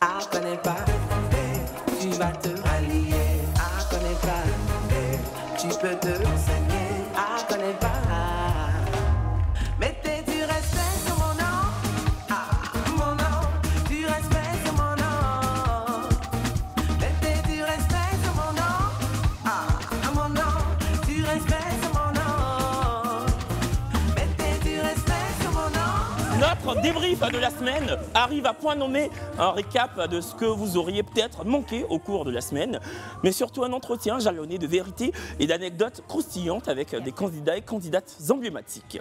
Ah, connais pas, tu vas te rallier. Ah, connais pas, tu peux te renseigner. Ah, connais pas, mettez du respect sur mon nom. Ah, mon nom, du respect sur mon nom. Mettez du respect sur mon nom. Ah, mon nom, du respect sur mon nom. Mettez du respect sur mon nom. Notre débrief de la semaine arrive à point nommé, un récap de ce que vous auriez peut-être manqué au cours de la semaine, mais surtout un entretien jalonné de vérités et d'anecdotes croustillantes avec des candidats et candidates emblématiques.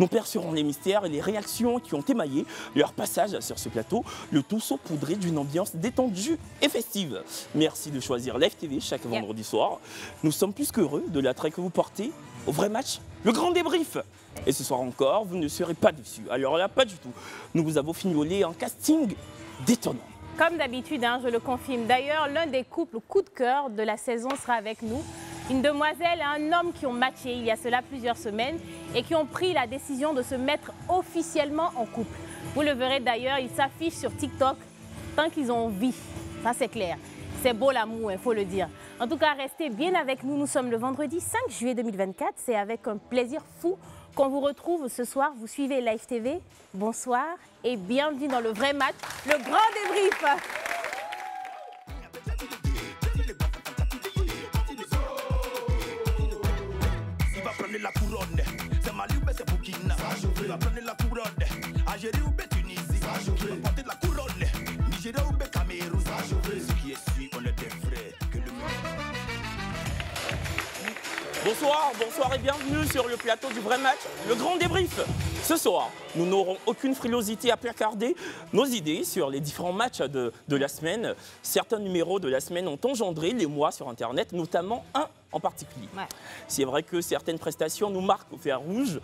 Nous percerons les mystères et les réactions qui ont émaillé leur passage sur ce plateau, le tout saupoudré d'une ambiance détendue et festive. Merci de choisir Live TV chaque vendredi soir. Nous sommes plus qu'heureux de l'attrait que vous portez au vrai match, le grand débrief. Et ce soir encore, vous ne serez pas déçus. Alors là, pas du tout. Nous vous avons fignolé un casting détonnant. Comme d'habitude, je le confirme. D'ailleurs, l'un des couples coup de cœur de la saison sera avec nous. Une demoiselle et un homme qui ont matché il y a cela plusieurs semaines et qui ont pris la décision de se mettre officiellement en couple. Vous le verrez d'ailleurs, ils s'affichent sur TikTok tant qu'ils ont envie. Ça, c'est clair. C'est beau l'amour, il faut le dire. En tout cas, restez bien avec nous. Nous sommes le vendredi 5 juillet 2024. C'est avec un plaisir fou qu'on vous retrouve ce soir. Vous suivez Live TV. Bonsoir et bienvenue dans le vrai match, le grand débrief. Il va prendre la couronne, c'est Mali ou c'est Burkina. Il va prendre la couronne, Algérie ou Tunisie. Il va porter la couronne, Nigeria ou Cameroun. Ce qui est sûr, on est des frères. Bonsoir, bonsoir et bienvenue sur le plateau du vrai match, le grand débrief. Ce soir, nous n'aurons aucune frilosité à placarder nos idées sur les différents matchs de la semaine. Certains numéros de la semaine ont engendré les mois sur Internet, notamment un en particulier. Ouais. C'est vrai que certaines prestations nous marquent au fer rouge,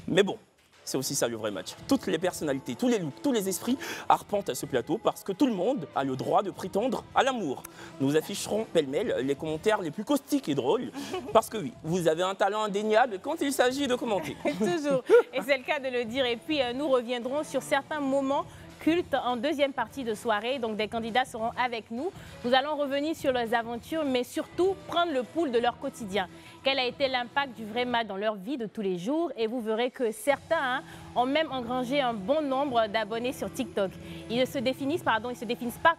mais bon. C'est aussi ça le vrai match. Toutes les personnalités, tous les looks, tous les esprits arpentent à ce plateau parce que tout le monde a le droit de prétendre à l'amour. Nous afficherons pêle-mêle les commentaires les plus caustiques et drôles parce que oui, vous avez un talent indéniable quand il s'agit de commenter. Toujours, et c'est le cas de le dire. Et puis nous reviendrons sur certains moments cultes en deuxième partie de soirée. Donc des candidats seront avec nous. Nous allons revenir sur leurs aventures, mais surtout prendre le pouls de leur quotidien. Quel a été l'impact du vrai match dans leur vie de tous les jours? Et vous verrez que certains ont même engrangé un bon nombre d'abonnés sur TikTok. Ils ne se définissent, pas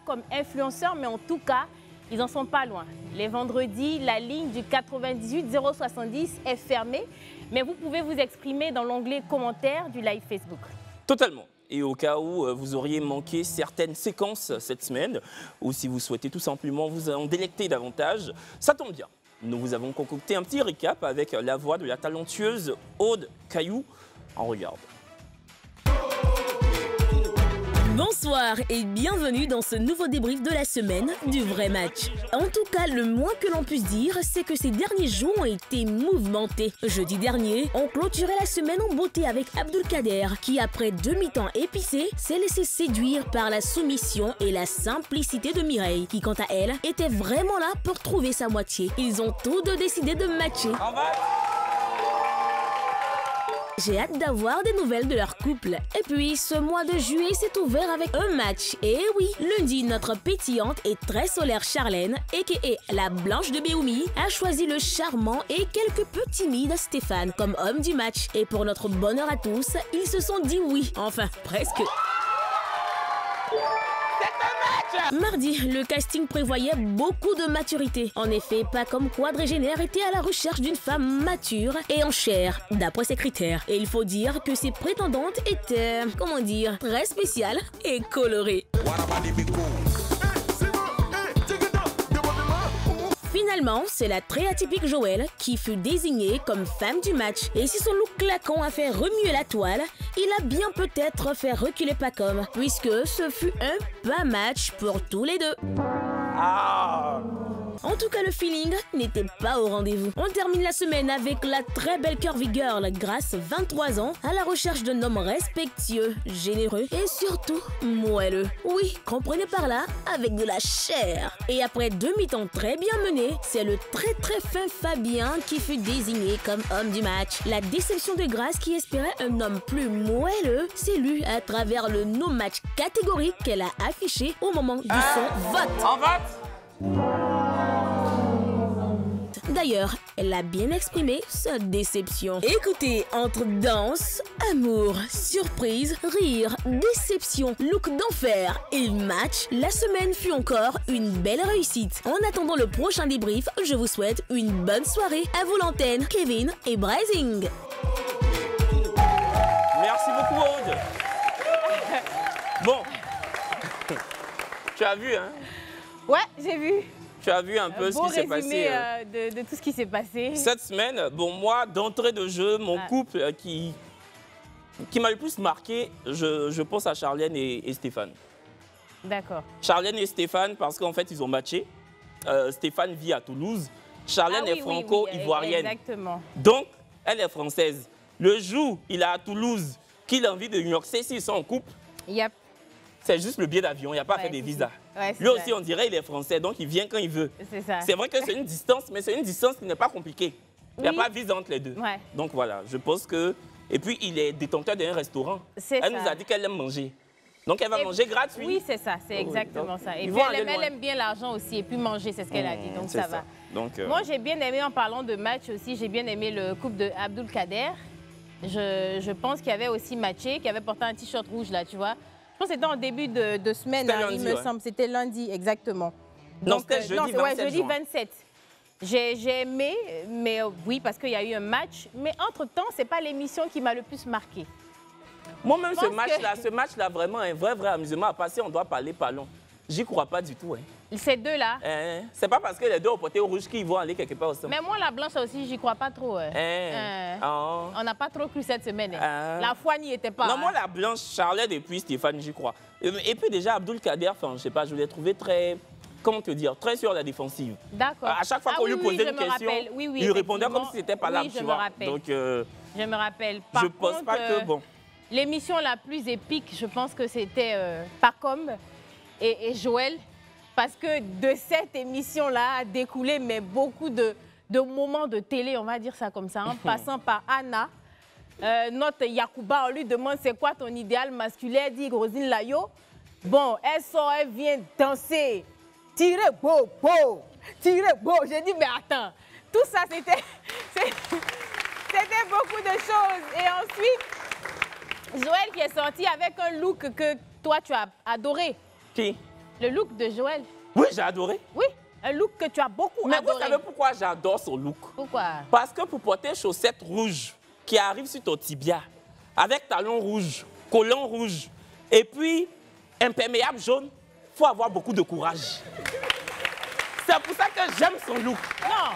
comme influenceurs, mais en tout cas, ils n'en sont pas loin. Les vendredis, la ligne du 98 070 est fermée, mais vous pouvez vous exprimer dans l'onglet commentaires du live Facebook. Totalement. Et au cas où vous auriez manqué certaines séquences cette semaine, ou si vous souhaitez tout simplement vous en délecter davantage, ça tombe bien. Nous vous avons concocté un petit récap avec la voix de la talentueuse Aude Caillou. On regarde. Bonsoir et bienvenue dans ce nouveau débrief de la semaine du vrai match. En tout cas, le moins que l'on puisse dire, c'est que ces derniers jours ont été mouvementés. Jeudi dernier, on clôturait la semaine en beauté avec Abdulkader, qui après 2 mi-temps épicés, s'est laissé séduire par la soumission et la simplicité de Mireille, qui quant à elle, était vraiment là pour trouver sa moitié. Ils ont tous deux décidé de matcher. J'ai hâte d'avoir des nouvelles de leur couple. Et puis, ce mois de juillet s'est ouvert avec un match. Et oui, lundi, notre pétillante et très solaire Charlène, a.k.a. la Blanche de Béoumi, a choisi le charmant et quelque peu timide Stéphane comme homme du match. Et pour notre bonheur à tous, ils se sont dit oui. Enfin, presque. Mardi, le casting prévoyait beaucoup de maturité. En effet, pas comme Quadrégénaire était à la recherche d'une femme mature et en chair, d'après ses critères. Et il faut dire que ses prétendantes étaient, comment dire, très spéciales et colorées. Finalement, c'est la très atypique Joël qui fut désignée comme femme du match. Et si son look claquant a fait remuer la toile, il a bien peut-être fait reculer Pacom, puisque ce fut un pas match pour tous les deux. Ah, En tout cas, le feeling n'était pas au rendez-vous. On termine la semaine avec la très belle Curvy Girl, Grace, 23 ans, à la recherche d'un homme respectueux, généreux et surtout moelleux. Oui, comprenez par là, avec de la chair. Et après 2 mi-temps très bien menés, c'est le très fin Fabien qui fut désigné comme homme du match. La déception de Grace qui espérait un homme plus moelleux s'est lue à travers le no-match catégorique qu'elle a affiché au moment de son vote. En vote. D'ailleurs, elle a bien exprimé sa déception. Écoutez, entre danse, amour, surprise, rire, déception, look d'enfer et match, la semaine fut encore une belle réussite. En attendant le prochain débrief, je vous souhaite une bonne soirée. À vous l'antenne, Kevin et Brising. Merci beaucoup, Aude. Bon. Tu as vu, hein? Ouais, j'ai vu. Tu as vu un peu ce qui s'est passé. De tout ce qui s'est passé. Cette semaine, bon, moi, d'entrée de jeu, mon couple qui m'a le plus marqué, je pense à Charlène et Stéphane. D'accord. Charlène et Stéphane, parce qu'en fait, ils ont matché. Stéphane vit à Toulouse. Charlène est franco-ivoirienne. Exactement. Donc, elle est française. Le jour il est à Toulouse, qu'il a envie de New York, s'ils sont en couple, Yep. c'est juste le billet d'avion, il n'y a pas à faire des visas. Ouais, Lui aussi, on dirait il est français, donc il vient quand il veut. C'est ça. C'est vrai que c'est une distance, mais c'est une distance qui n'est pas compliquée. Il n'y a Oui. pas de visa entre les deux. Ouais. Donc voilà, je pense que... Et puis, il est détenteur d'un restaurant. C'est Elle ça. nous a dit qu'elle aime manger. Donc, elle va Et- manger gratuit. Oui, c'est ça, c'est Oui, exactement donc, ça. Et ils puis vont elle aller aime, loin. elle aime bien l'argent aussi, et puis manger, c'est ce qu'elle a dit, donc c'est ça va. Donc, Moi, j'ai bien aimé, en parlant de match aussi, j'ai bien aimé le couple de Abdul Kader. Je pense qu'il y avait aussi matché, qui avait porté un t-shirt rouge là, tu vois. Je pense que c'était en début de semaine, C'était hein, il lundi, me ouais. semble. C'était lundi, exactement. Non, c'était jeudi 27 jeudi juin. 27. J'ai aimé, mais oui, parce qu'il y a eu un match. Mais entre-temps, c'est pas l'émission qui m'a le plus marqué. Moi-même, Je pense ce match-là, vraiment, un vrai amusement à passer. On doit parler, parlons. J'y crois pas du tout. Hein. Ces deux-là. C'est pas parce que les deux ont porté au rouge qu'ils vont aller quelque part ensemble. Mais moi, la blanche aussi, j'y crois pas trop. Oh. On n'a pas trop cru cette semaine. Ah. La foi n'y était pas. Non, hein. moi, la blanche, Charlotte et puis Stéphane, j'y crois. Et puis déjà, Abdul Kader, enfin, je sais pas, je l'ai trouvé très, comment te dire, très sur la défensive. D'accord. À chaque fois qu'on lui posait une question, il répondait comme si c'était pas là, oui, tu je vois. me rappelle. Donc, Je me rappelle. Par je pense contre, pas que, bon. l'émission la plus épique, je pense que c'était Pacom et Joël. Parce que de cette émission-là a découlé mais beaucoup de moments de télé, on va dire ça comme ça, en passant par Anna. Notre Yacouba, on lui demande c'est quoi ton idéal masculin, elle dit Rosine Layo. Bon, elle sort, elle vient danser, tirer beau, tirer beau. J'ai dit mais attends, tout ça c'était beaucoup de choses. Et ensuite, Joël qui est sorti avec un look que toi tu as adoré. Qui? Le look de Joël. Oui, j'ai adoré. Oui, un look que tu as beaucoup Mais adoré. vous savez pourquoi j'adore son look? Pourquoi? Parce que pour porter chaussettes rouges qui arrivent sur ton tibia, avec talons rouges, collants rouges, et puis imperméable jaune, il faut avoir beaucoup de courage. C'est pour ça que j'aime son look. Non.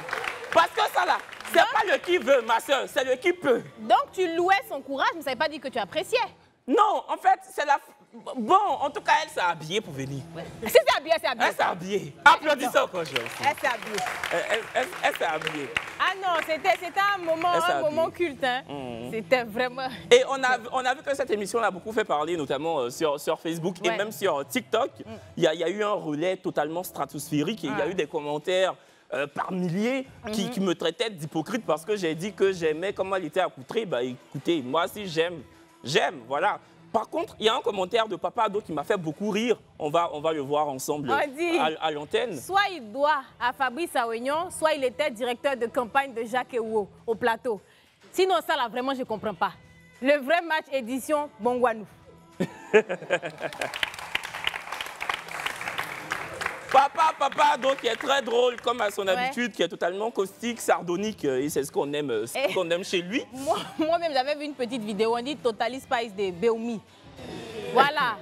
Parce que ça là, c'est pas le qui veut, ma soeur, c'est le qui peut. Donc tu louais son courage, mais ça ne veut pas dire que tu appréciais. Non, en fait, c'est la... Bon, en tout cas, elle s'est habillée pour venir. Si c'est habillé, c'est habillé. Elle s'est habillée. Applaudissez encore, je Elle s'est habillée. Elle s'est habillée. Ah non, c'était un moment culte. Hein. C'était vraiment... Et on a vu que cette émission-là a beaucoup fait parler, notamment sur Facebook et Ouais. même sur TikTok. Il y a eu un relais totalement stratosphérique et il y a eu des commentaires par milliers qui me traitaient d'hypocrite parce que j'ai dit que j'aimais comment elle était accoutrée. Bah écoutez, moi si j'aime, voilà. Par contre, il y a un commentaire de Papa Ado qui m'a fait beaucoup rire. On va le voir ensemble On dit. à l'antenne. Soit il doit à Fabrice Aouignon, soit il était directeur de campagne de Jacques Ewo au plateau. Sinon, ça là, vraiment, je ne comprends pas. Le vrai match édition Bongwanou. Papa, donc, qui est très drôle, comme à son habitude, qui est totalement caustique, sardonique, et c'est ce qu'on aime chez lui. Moi-même, j'avais vu une petite vidéo, on dit Total Spice de Beomi. Voilà.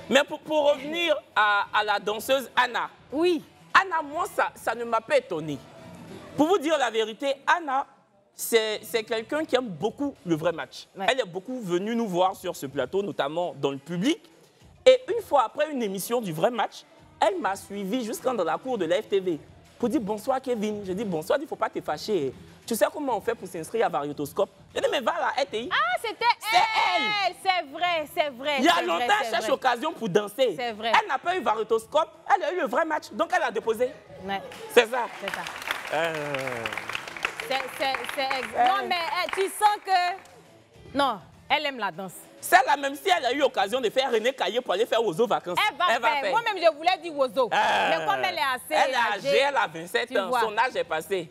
Mais pour revenir à la danseuse Anna. Oui. Anna, moi, ça ne m'a pas étonné. Pour vous dire la vérité, Anna, c'est quelqu'un qui aime beaucoup le vrai match. Ouais. Elle est beaucoup venue nous voir sur ce plateau, notamment dans le public. Et une fois après une émission du vrai match, elle m'a suivi jusqu'à dans la cour de la FTV. pour dire bonsoir Kevin. Je dis bonsoir, il ne faut pas te fâcher. Tu sais comment on fait pour s'inscrire à Variotoscope? Je dis mais va à la RTI. Ah, c'était elle. C'est vrai, c'est vrai. Il y a longtemps, elle cherche occasion pour danser. C'est vrai. Elle n'a pas eu Variotoscope, elle a eu le vrai match, donc elle a déposé. Ouais. C'est ça. C'est ça. Non, mais tu sens que... Non, elle aime la danse. Celle-là, même si elle a eu l'occasion de faire René Caillé pour aller faire Ozo vacances. Elle va faire. Moi-même, je voulais dire Ozo. Mais comme elle est assez elle est âgée, elle a 27 ans. Son âge est passé.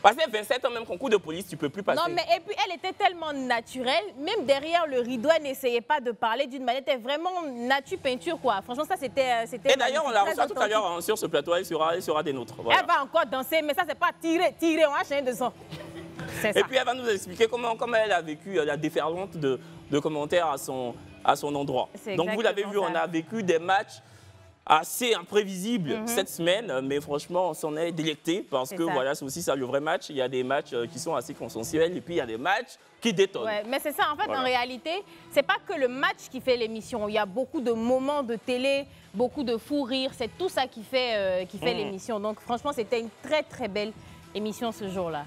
Parce que 27 ans, même concours de police, tu ne peux plus passer. Non, mais et puis elle était tellement naturelle, même derrière le rideau, elle n'essayait pas de parler d'une manière, elle était vraiment nature peinture, quoi. Franchement, ça, c'était Et d'ailleurs, on la reçoit tout à l'heure sur ce plateau, elle sera des nôtres. Voilà. Elle va encore danser, mais ça, c'est pas tirer, on va changer de son. C'est ça. Et puis, elle va nous expliquer comment elle a vécu la déferlante de commentaires à son endroit. Donc, vous l'avez vu, on a vécu des matchs assez imprévisible cette semaine, mais franchement, on s'en est délecté parce que voilà, c'est aussi ça le vrai match. Il y a des matchs qui sont assez consensuels et puis il y a des matchs qui détonnent. Ouais, mais c'est ça, en fait, voilà. En réalité, c'est pas que le match qui fait l'émission. Il y a beaucoup de moments de télé, beaucoup de fou rire. C'est tout ça qui fait l'émission. Donc, franchement, c'était une très, très belle émission ce jour-là.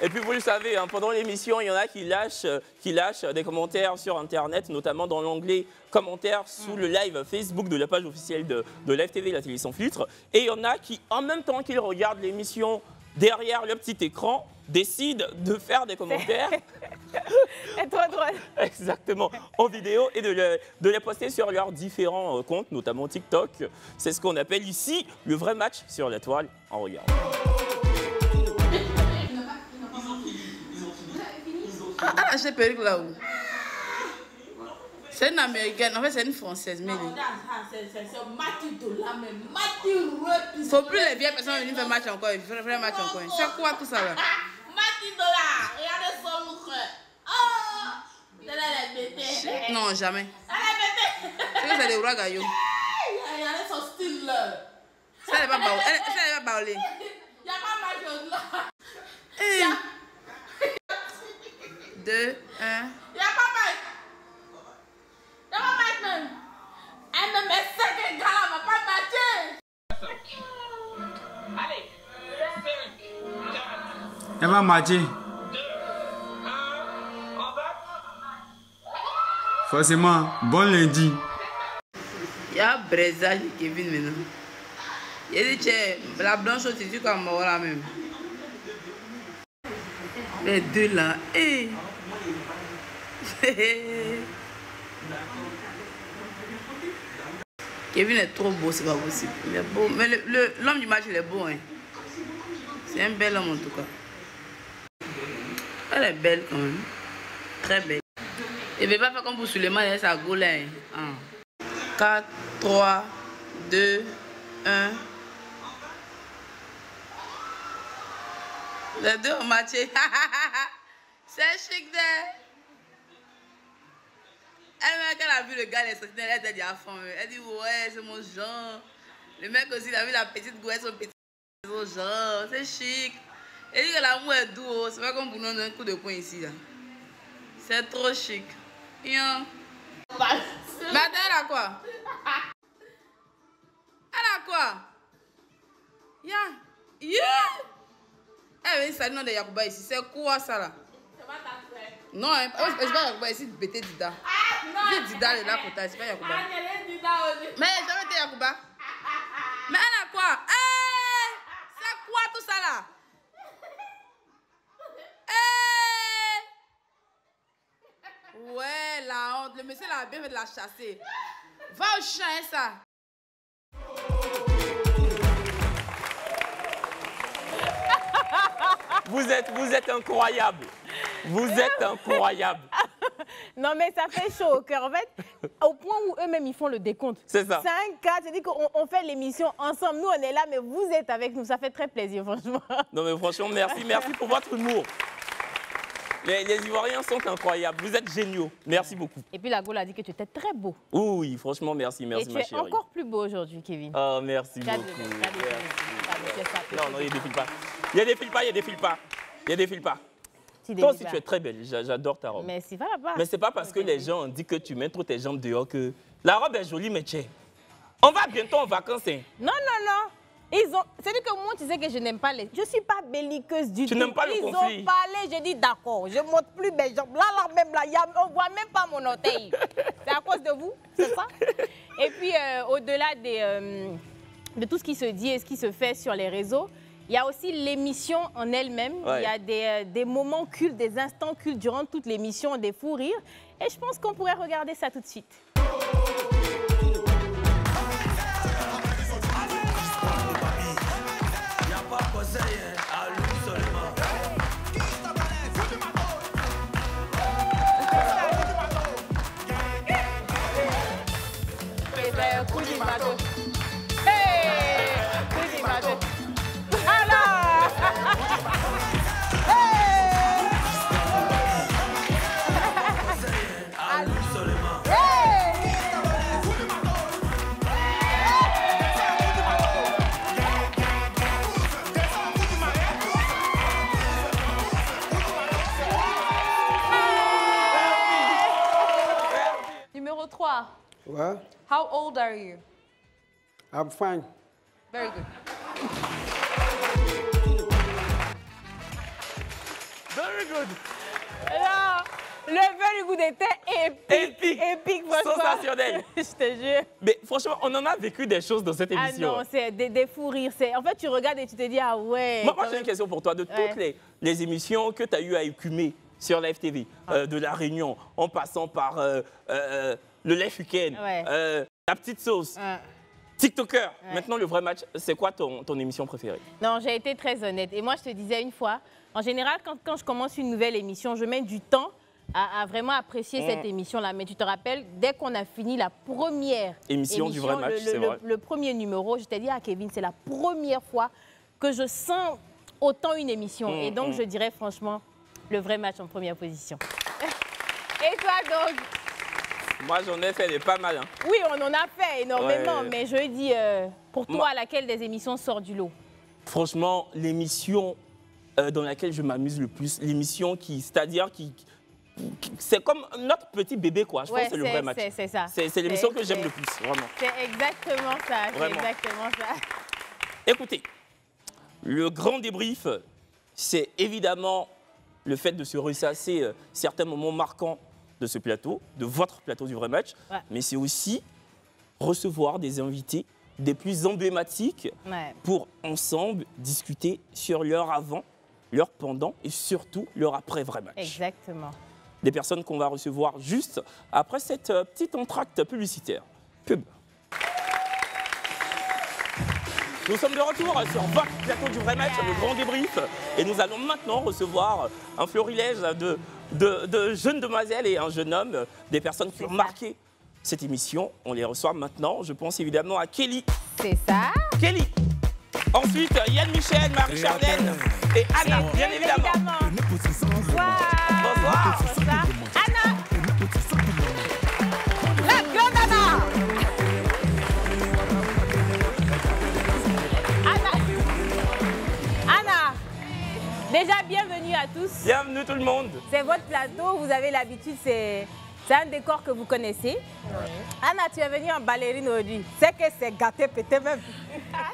Et puis vous le savez, hein, pendant l'émission, il y en a qui lâchent des commentaires sur Internet, notamment dans l'onglet commentaires sous le live Facebook de la page officielle de Live TV, la télé sans filtre. Et il y en a qui, en même temps qu'ils regardent l'émission derrière le petit écran, décident de faire des commentaires. C'est trop drôle. Exactement, en vidéo et de les poster sur leurs différents comptes, notamment TikTok. C'est ce qu'on appelle ici le vrai match sur la toile en regardant. Elle a acheté perruque là-haut. C'est une américaine, en fait c'est une française. Mais faut plus les vieilles personnes venir faire match encore, faire match encore. C'est quoi tout ça là? $10, regardez son look. Oh, elle est bêtée. Non, jamais. Elle est bêtée. C'est des ragaillots. Regardez son style là. Ça n'est pas baoulé. Ça n'est pas baoulé. Il n'y a pas match là. 2, 1. Il n'y a pas match. Il n'y a pas match même. Elle me met 5 gars là, va pas matcher. Allez. Elle va matcher. 2, 1, on va. Forcément, bon lundi. Il y a Brezage et Kevin maintenant. Il a dit, tiens, la blanche, c'est du comme moi là même. Les deux là. Hey. Kevin est trop beau, c'est pas possible. Il est beau. Mais l'homme du match, il est beau. Hein. C'est un bel homme en tout cas. Elle est belle quand même. Très belle. Il ne veut pas faire comme pour Suleiman, il a sa goule. 4, 3, 2, 1. Les deux ont matché. C'est chic de. Elle, quand elle a vu le gars, elle était dit à fond. Elle dit ouais, c'est mon genre. Le mec aussi, il a vu la petite gouette, son petit genre. C'est chic. Elle dit que l'amour est doux. C'est pas comme pour nous donner un coup de poing ici. C'est trop chic. Yon. Mais attends, elle a quoi? Elle a quoi? Eh oui, ça nom de Yacouba ici. C'est quoi ça là? C'est pas ta frère. Non, c'est pas Yacouba ici, Bété Dida. C'est Dida de la Kota, c'est pas Yacouba. Mais j'ai jamais été Yacouba. Mais elle a quoi? C'est quoi tout ça là? Ouais, la honte. Le monsieur l'a bien fait de la chasser. Va au champ, hein, ça. Vous êtes incroyable. Vous êtes incroyable. Non, mais ça fait chaud au cœur. En fait, au point où eux-mêmes, ils font le décompte. C'est ça. 5, 4, c'est-à-dire qu'on fait l'émission ensemble. Nous, on est là, mais vous êtes avec nous. Ça fait très plaisir, franchement. Non, mais franchement, merci pour votre humour. Les Ivoiriens sont incroyables. Vous êtes géniaux. Merci beaucoup. Et puis, la Gaule a dit que tu étais très beau. Oui, franchement, merci, ma chérie. Et tu es encore plus beau aujourd'hui, Kevin. Oh, merci beaucoup. Non, il ne défile pas. Il ne défile pas, il ne défile pas. Il ne défile pas. Toi aussi, tu es très belle. J'adore ta robe. Merci, va là-bas. Mais ce n'est pas parce que les gens ont dit que tu mets trop tes jambes dehors que la robe est jolie, mais tiens. On va bientôt en vacances. Hein. Non. C'est-à-dire que moi, tu sais que je n'aime pas les... Je ne suis pas belliqueuse du tout. Tu n'aimes pas le conflit. Ils ont parlé, j'ai dit d'accord, je ne monte plus mes jambes. Là, même là, on ne voit même pas mon orteil. C'est à cause de vous, c'est ça? Et puis, au-delà de tout ce qui se dit et ce qui se fait sur les réseaux, il y a aussi l'émission en elle-même. Ouais. Il y a des moments cultes, des instants cultes durant toute l'émission, des fous rires. Et je pense qu'on pourrait regarder ça tout de suite. Numéro 3. Well, How old are you? I'm fine. Very good. Very good. Là, le very good était épique. Épique, franchement. Sensationnel. Je te jure. Mais franchement, on en a vécu des choses dans cette Ah émission. non, c'est des fous rires. En fait, tu regardes et tu te dis, ah ouais. Moi j'ai une question pour toi. De toutes les émissions que tu as eu à écumer sur la FTV, de La Réunion, en passant par le Life Weekend, La Petite Sauce, TikToker, maintenant le vrai match, c'est quoi ton émission préférée? Non, j'ai été très honnête. Et moi, je te disais une fois, en général, quand je commence une nouvelle émission, je mets du temps à vraiment apprécier cette émission-là. Mais tu te rappelles, dès qu'on a fini la première émission du vrai match, c'est vrai. Le premier numéro, je t'ai dit à Kevin, c'est la première fois que je sens autant une émission. Et donc, je dirais franchement, le vrai match en première position. Et toi, donc? Moi, j'en ai fait des pas mal. Hein. Oui, on en a fait énormément. Ouais. Mais je dis, pour toi, laquelle des émissions sort du lot? Franchement, l'émission dans laquelle je m'amuse le plus, l'émission c'est-à-dire c'est comme notre petit bébé, quoi. Je pense que c'est le vrai match. C'est ça. C'est l'émission que j'aime le plus, vraiment. C'est exactement ça. C'est exactement ça. Écoutez, le grand débrief, c'est évidemment le fait de se ressasser certains moments marquants de ce plateau, de votre plateau du vrai match, mais c'est aussi recevoir des invités des plus emblématiques pour ensemble discuter sur leur avant, leur pendant et surtout leur après vrai match. Exactement. Des personnes qu'on va recevoir juste après cette petite entracte publicitaire. Pub. Nous sommes de retour sur votre plateau du vrai match, le grand débrief. Et nous allons maintenant recevoir un florilège de jeunes demoiselles et un jeune homme, des personnes qui ont marqué cette émission. On les reçoit maintenant. Je pense évidemment à Kelly. C'est ça. Kelly. Ensuite, Yann Michel, Marie-Charlène et Anna, bien évidemment. Bonsoir. Bonsoir. Bonsoir. Anna. La grande Anna. Anna, déjà bienvenue à tous. Bienvenue tout le monde. C'est votre plateau, vous avez l'habitude, c'est un décor que vous connaissez. Anna, tu es venue en ballerine aujourd'hui. C'est que c'est gâté peut-être même.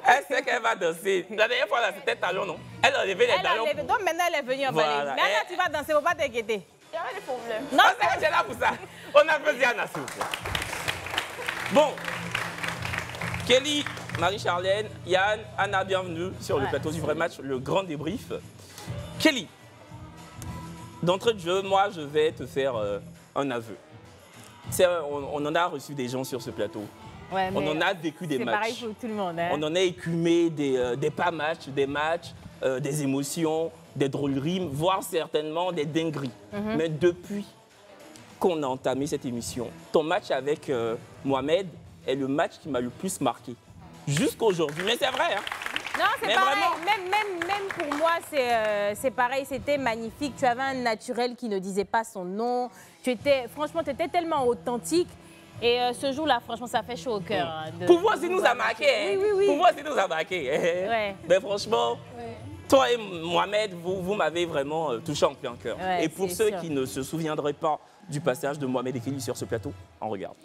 Elle sait qu'elle va danser. La dernière fois, c'était talon, non? Elle a levé les talons. Donc maintenant, elle est venue en ballerine. Mais Anna, tu vas danser, il ne faut pas t'inquiéter. Il y a des problèmes. Non, c'est là pour ça. On applaudit Anna, s'il vous plaît. Bon. Kelly, Marie-Charlène, Yann, Anna, bienvenue sur le plateau du vrai match, le grand débrief. Kelly, d'entrée de jeu, moi, je vais te faire un aveu. On en a reçu des gens sur ce plateau. Ouais, on en a vécu des matchs. C'est pareil pour tout le monde. Hein. On en a écumé des pas matchs, des matchs, des émotions, des drôleries, voire certainement des dingueries. Mais depuis qu'on a entamé cette émission, ton match avec Mohamed est le match qui m'a le plus marqué. Jusqu'à aujourd'hui. Mais c'est vrai, hein? Non, c'est pareil. Même pour moi, c'est pareil. C'était magnifique. Tu avais un naturel qui ne disait pas son nom. Franchement, tu étais tellement authentique. Et ce jour-là, franchement, ça fait chaud au cœur. Pour vous aussi, nous a marqué. Oui. Pour vous aussi, nous a marqué. Mais franchement, toi et Mohamed, vous m'avez vraiment touché en plein cœur. Et pour ceux qui ne se souviendraient pas du passage de Mohamed et Kelly sur ce plateau, on regarde.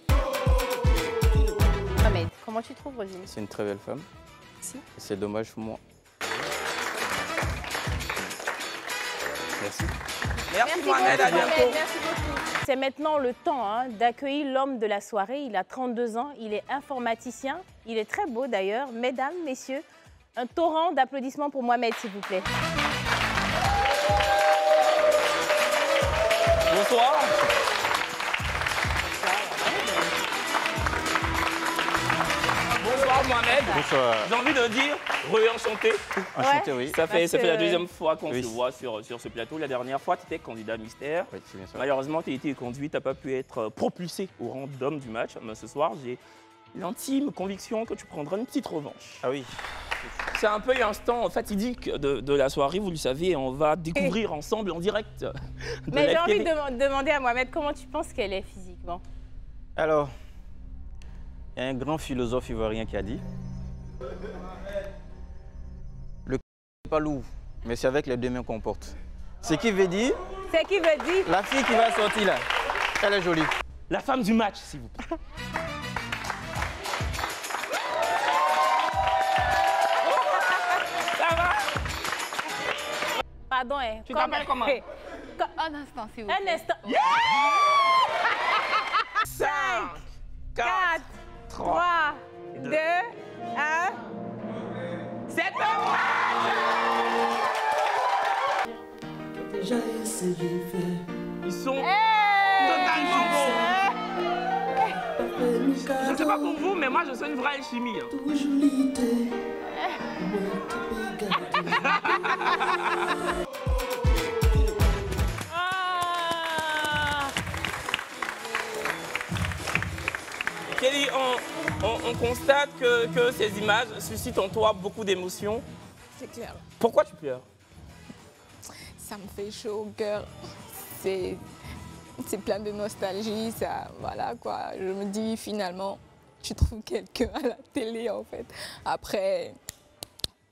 Mohamed, comment tu trouves Rosine? C'est une très belle femme. Merci. C'est dommage pour moi. Merci. Merci Mohamed, à bientôt. Merci beaucoup. C'est maintenant le temps d'accueillir l'homme de la soirée. Il a 32 ans, il est informaticien, il est très beau d'ailleurs. Mesdames, messieurs, un torrent d'applaudissements pour Mohamed, s'il vous plaît. Bonsoir. Bonsoir Mohamed. Bonsoir. J'ai envie de dire re-enchanté. Enchanté, oui. Ça fait la deuxième fois qu'on Oui. se voit sur ce plateau. La dernière fois, tu étais candidat mystère. Oui, c'est bien ça. Malheureusement, tu as été conduit, tu n'as pas pu être propulsé au rang d'homme du match. Mais ce soir, j'ai l'intime conviction que tu prendras une petite revanche. Ah oui. C'est un peu l'instant fatidique de la soirée, vous le savez. On va découvrir ensemble en direct. De Mais la j'ai envie télé. de demander à Mohamed comment tu penses qu'elle est physiquement. Alors, il y a un grand philosophe ivoirien qui a dit le n'est pas lourd, mais c'est avec les deux mains qu'on porte. Ce qui veut dire, C'est qui veut dire la fille qui va sortir là, elle est jolie. La femme du match, s'il vous plaît. Ça va? Pardon, Tu t'appelles comment? Un instant, s'il vous Un plaît. instant. 5, 4, 3, 2, 1. C'est un match! Ils sont totalement bons. Je ne sais pas pour vous, mais moi je sens une vraie alchimie. Ah. Kelly, on constate que ces images suscitent en toi beaucoup d'émotions. C'est clair. Pourquoi tu pleures? Ça me fait chaud au cœur. C'est plein de nostalgie, ça, voilà quoi. Je me dis finalement, tu trouves quelqu'un à la télé en fait. Après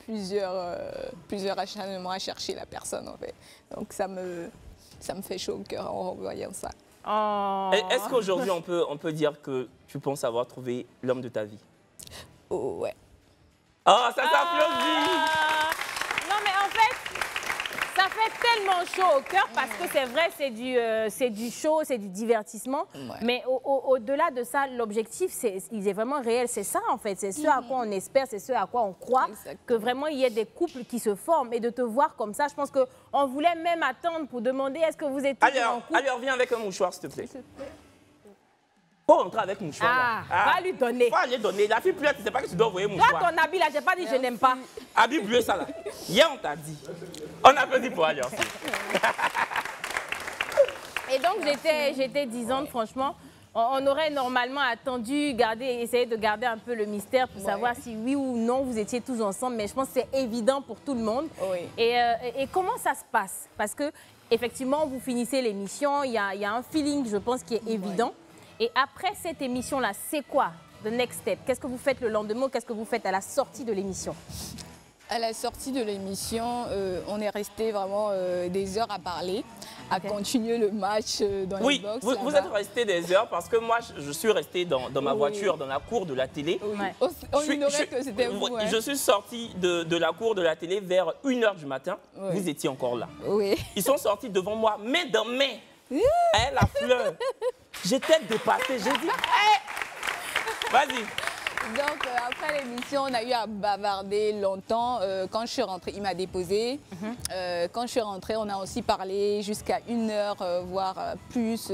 plusieurs acharnements à chercher la personne en fait. Donc ça me fait chaud au cœur en voyant ça. Oh. Est-ce qu'aujourd'hui on peut dire que tu penses avoir trouvé l'homme de ta vie? Oh ouais. Ah, ça s'applaudit! Non, mais en fait, ça fait tellement chaud au cœur parce que c'est vrai, c'est du show, c'est du divertissement. Ouais. Mais au-delà de ça, l'objectif, il est vraiment réel. C'est ça, en fait. C'est ce à quoi on espère, c'est ce à quoi on croit. Exactement. Que vraiment, il y ait des couples qui se forment. Et de te voir comme ça, je pense qu'on voulait même attendre pour demander est-ce que vous êtes toujours en couple? Alors, viens avec un mouchoir, s'il te plaît. Faut rentrer avec mouchoir. Ah, là. va lui donner. Faut aller donner. La fille pleure, tu sais pas que tu dois envoyer Toi, mouchoir. ton habit là, j'ai pas dit je n'aime pas. Habit bleu, ça là. Hier, on t'a dit. On applaudit pour aller aussi. Et donc, j'étais disante, franchement. On aurait normalement attendu, essayer de garder un peu le mystère pour savoir si oui ou non vous étiez tous ensemble. Mais je pense que c'est évident pour tout le monde. Oui. Et comment ça se passe? Parce que effectivement, vous finissez l'émission, il y a un feeling, je pense, qui est évident. Et après cette émission-là, c'est quoi the next step? Qu'est-ce que vous faites le lendemain? Qu'est-ce que vous faites à la sortie de l'émission? À la sortie de l'émission, on est resté vraiment des heures à parler, à continuer le match dans les Oui, box. vous êtes resté des heures parce que moi, je suis resté dans ma voiture, dans la cour de la télé. Oui. On ignorait que c'était vous. Hein. Je suis sorti de la cour de la télé vers 1h du matin. Oui. Vous étiez encore là. Oui. Ils sont sortis devant moi, main dans main. Elle, la fleur. J'étais dépassée. J'ai dit, hey! Vas-y. Donc, après l'émission, on a eu à bavarder longtemps. Quand je suis rentrée, il m'a déposée. Quand je suis rentrée, on a aussi parlé jusqu'à 1h, voire plus.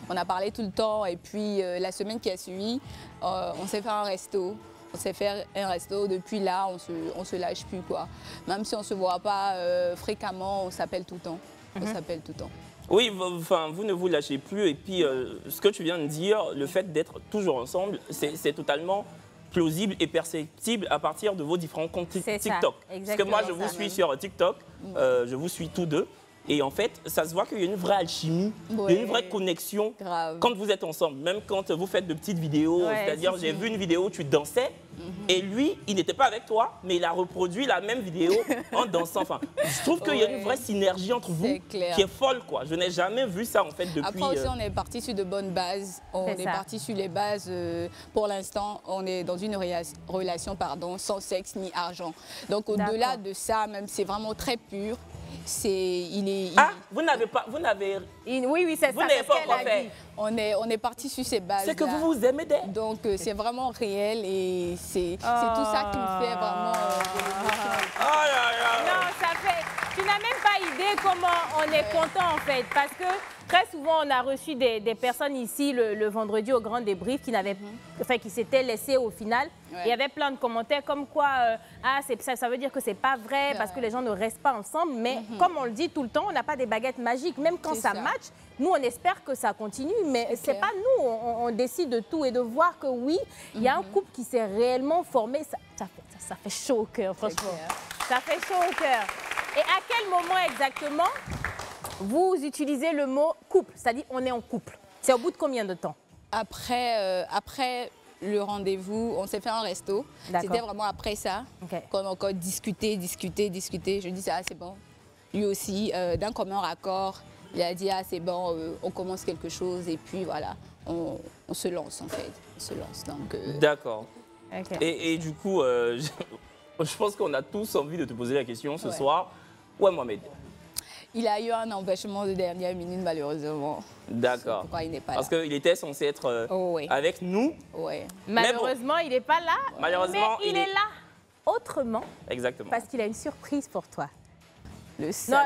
On a parlé tout le temps. Et puis, la semaine qui a suivi, on s'est fait un resto. On s'est fait un resto. Depuis là, on se lâche plus, quoi. Même si on ne se voit pas fréquemment, on s'appelle tout le temps. On s'appelle tout le temps. Oui, enfin, vous ne vous lâchez plus. Et puis, ce que tu viens de dire, le fait d'être toujours ensemble, c'est totalement plausible et perceptible à partir de vos différents comptes TikTok. Parce que moi, je vous suis sur TikTok, je vous suis tous deux. Et en fait, ça se voit qu'il y a une vraie alchimie, il y a une vraie connexion quand vous êtes ensemble. Même quand vous faites de petites vidéos, c'est-à-dire j'ai vu une vidéo où tu dansais, Et lui, il n'était pas avec toi, mais il a reproduit la même vidéo en dansant. Enfin, je trouve qu'il y a une vraie synergie entre vous qui est folle, quoi. Je n'ai jamais vu ça, en fait, depuis... Après aussi, on est parti sur de bonnes bases. On est parti sur les bases. Pour l'instant, on est dans une relation sans sexe ni argent. Donc, au-delà de ça, même, c'est vraiment très pur. Vous n'avez pas... Oui, c'est ça. Vous n'avez pas encore fait. On est parti sur ces bases. C'est que vous vous aimez d'elle. Donc, c'est vraiment réel et c'est tout ça qui me fait vraiment... Non, ça fait... Tu n'as même pas idée comment on est content, en fait, parce que très souvent, on a reçu des personnes ici le vendredi au grand débrief qui s'étaient laissées au final. Il y avait plein de commentaires comme quoi ça veut dire que c'est pas vrai parce que les gens ne restent pas ensemble. Mais comme on le dit tout le temps, on n'a pas des baguettes magiques. Même quand ça match, nous, on espère que ça continue. Mais c'est pas nous, on décide de tout. Et de voir que oui, il y a un couple qui s'est réellement formé, ça fait chaud au cœur, franchement. Ça fait chaud au cœur. Et à quel moment exactement vous utilisez le mot couple? C'est-à-dire, on est en couple. C'est au bout de combien de temps? Après le rendez-vous, on s'est fait un resto. C'était vraiment après ça qu'on a encore discuté. Je dis, c'est bon. Lui aussi, d'un commun raccord, il a dit, c'est bon, on commence quelque chose. Et puis, voilà, on se lance, en fait. On se lance. D'accord. Et du coup, je pense qu'on a tous envie de te poser la question ce soir. Où est Mohamed? Il a eu un empêchement de dernière minute, malheureusement. D'accord. Pourquoi il n'est pas là? Parce qu'il était censé être avec nous. Malheureusement, il n'est pas là. Malheureusement, mais il est là autrement. Exactement. Parce qu'il a une surprise pour toi. Non,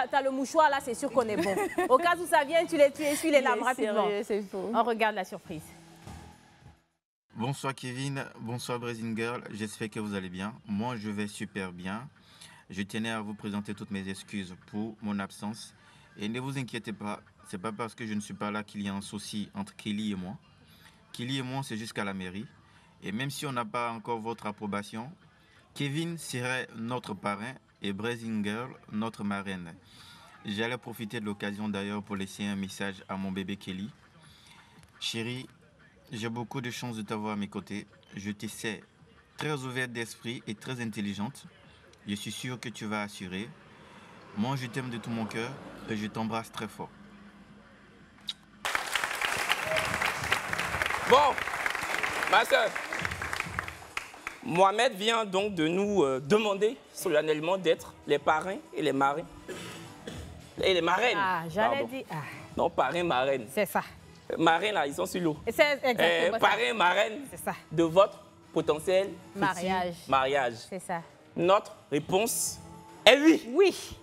t'as le mouchoir là, c'est sûr qu'on est bon. Au cas où ça vient, tu essuies les larmes rapidement. C'est faux. On regarde la surprise. Bonsoir Kevin, bonsoir Brazing Girl, j'espère que vous allez bien. Moi je vais super bien. Je tenais à vous présenter toutes mes excuses pour mon absence. Et ne vous inquiétez pas, c'est pas parce que je ne suis pas là qu'il y a un souci entre Kelly et moi. Kelly et moi, c'est jusqu'à la mairie. Et même si on n'a pas encore votre approbation, Kevin serait notre parrain et Brazing Girl notre marraine. J'allais profiter de l'occasion d'ailleurs pour laisser un message à mon bébé Kelly. Chérie, j'ai beaucoup de chance de t'avoir à mes côtés. Je te sais très ouverte d'esprit et très intelligente. Je suis sûr que tu vas assurer. Moi, je t'aime de tout mon cœur et je t'embrasse très fort. Bon, ma soeur, Mohamed vient donc de nous demander solennellement d'être les parrains et les marraines. Et les marraines. Ah, j'allais dire. Non, parrain, marraine. C'est ça. Marraines, là, ils sont sur l'eau. C'est exactement ça. Parrain, marraine de votre potentiel mariage. C'est ça. Notre réponse est oui. Oui.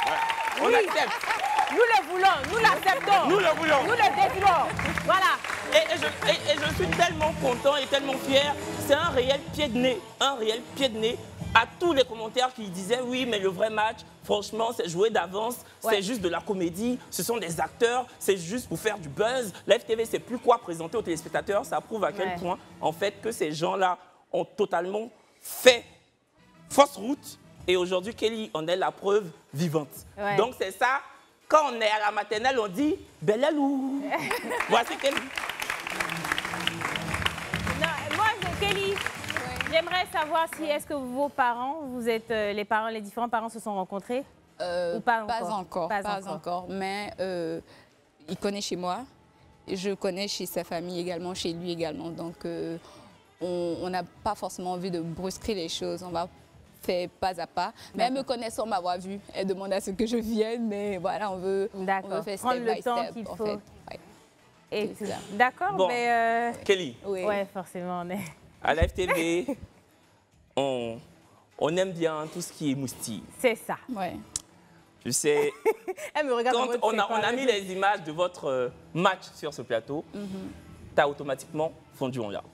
Voilà. On accepte. Nous le voulons, nous l'acceptons. Nous le voulons. Nous le désirons. Voilà. Et je suis tellement content et tellement fier. C'est un réel pied de nez à tous les commentaires qui disaient oui, mais le vrai match, franchement, c'est joué d'avance, c'est juste de la comédie, ce sont des acteurs, c'est juste pour faire du buzz. La FTV, c'est plus quoi présenter aux téléspectateurs. Ça prouve à quel point, en fait, que ces gens-là ont totalement fait fausse route. Et aujourd'hui, Kelly en est la preuve vivante. Donc, c'est ça. Quand on est à la maternelle, on dit « Bellalou ». Voici Kelly. Moi, Kelly, j'aimerais savoir si est-ce que vos parents, les différents parents se sont rencontrés ou pas encore? Pas encore. Mais il connaît chez moi. Je connais chez sa famille également, chez lui également. Donc, on n'a pas forcément envie de brusquer les choses. On va faire pas à pas. Mais elle me connaît sans m'avoir vue. Elle demande à ce que je vienne. Mais voilà, on veut faire prendre le temps qu'il faut. D'accord, bon, mais... Kelly. Oui, forcément, on est... À la FTV, on aime bien tout ce qui est moustille. C'est ça. Tu sais, elle me regarde quand on a mis les images de votre match sur ce plateau, tu as automatiquement fondu en larmes.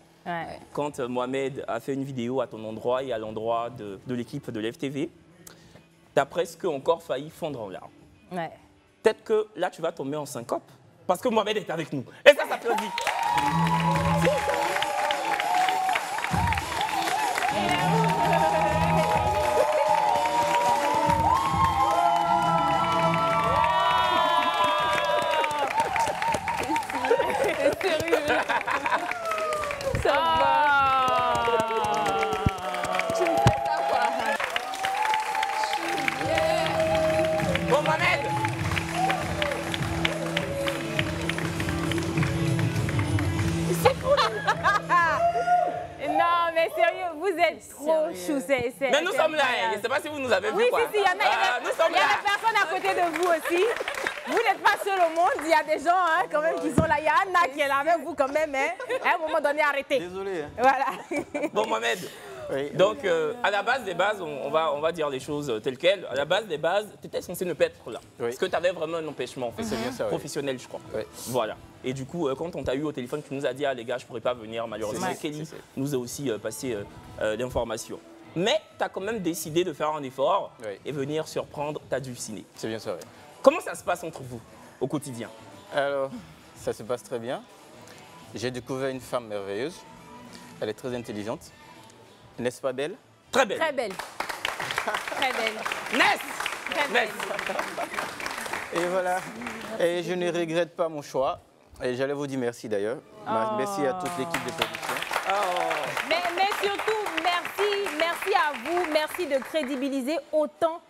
Quand Mohamed a fait une vidéo à ton endroit et à l'endroit de l'équipe de l'FTV, tu as presque encore failli fondre en larmes. Peut-être que là, tu vas tomber en syncope parce que Mohamed est avec nous. Et ça t'applaudit. êtes trop chou. Mais nous sommes là, je ne sais pas si vous nous avez vu. Oui, quoi. si, il y en a, nous sommes il y a là. des personnes à côté de vous aussi. Vous n'êtes pas seul au monde, il y a des gens hein, quand même qui sont là. Il y a Anna qui est là avec vous quand même. Hein. À un moment donné, arrêtez. Désolé. Hein. Voilà. Bon, Mohamed. Oui. Donc, à la base des bases, on va dire les choses telles quelles. À la base des bases, tu étais censé ne pas être là. Oui. Parce que tu avais vraiment un empêchement professionnel, je crois. Oui. Voilà. Et du coup, quand on t'a eu au téléphone, tu nous as dit, ah les gars, je ne pourrais pas venir, malheureusement. Kelly nous a aussi passé l'information. Mais tu as quand même décidé de faire un effort et venir surprendre ta dulcinée. C'est bien ça, oui. Comment ça se passe entre vous au quotidien? Alors, ça se passe très bien. J'ai découvert une femme merveilleuse. Elle est très intelligente. N'est-ce pas belle? Très belle. Très belle. Très belle. Ness! Très belle. Et voilà. Et je ne regrette pas mon choix. Et j'allais vous dire merci d'ailleurs. Merci à toute l'équipe de production. Mais surtout, merci à vous. Merci de crédibiliser autant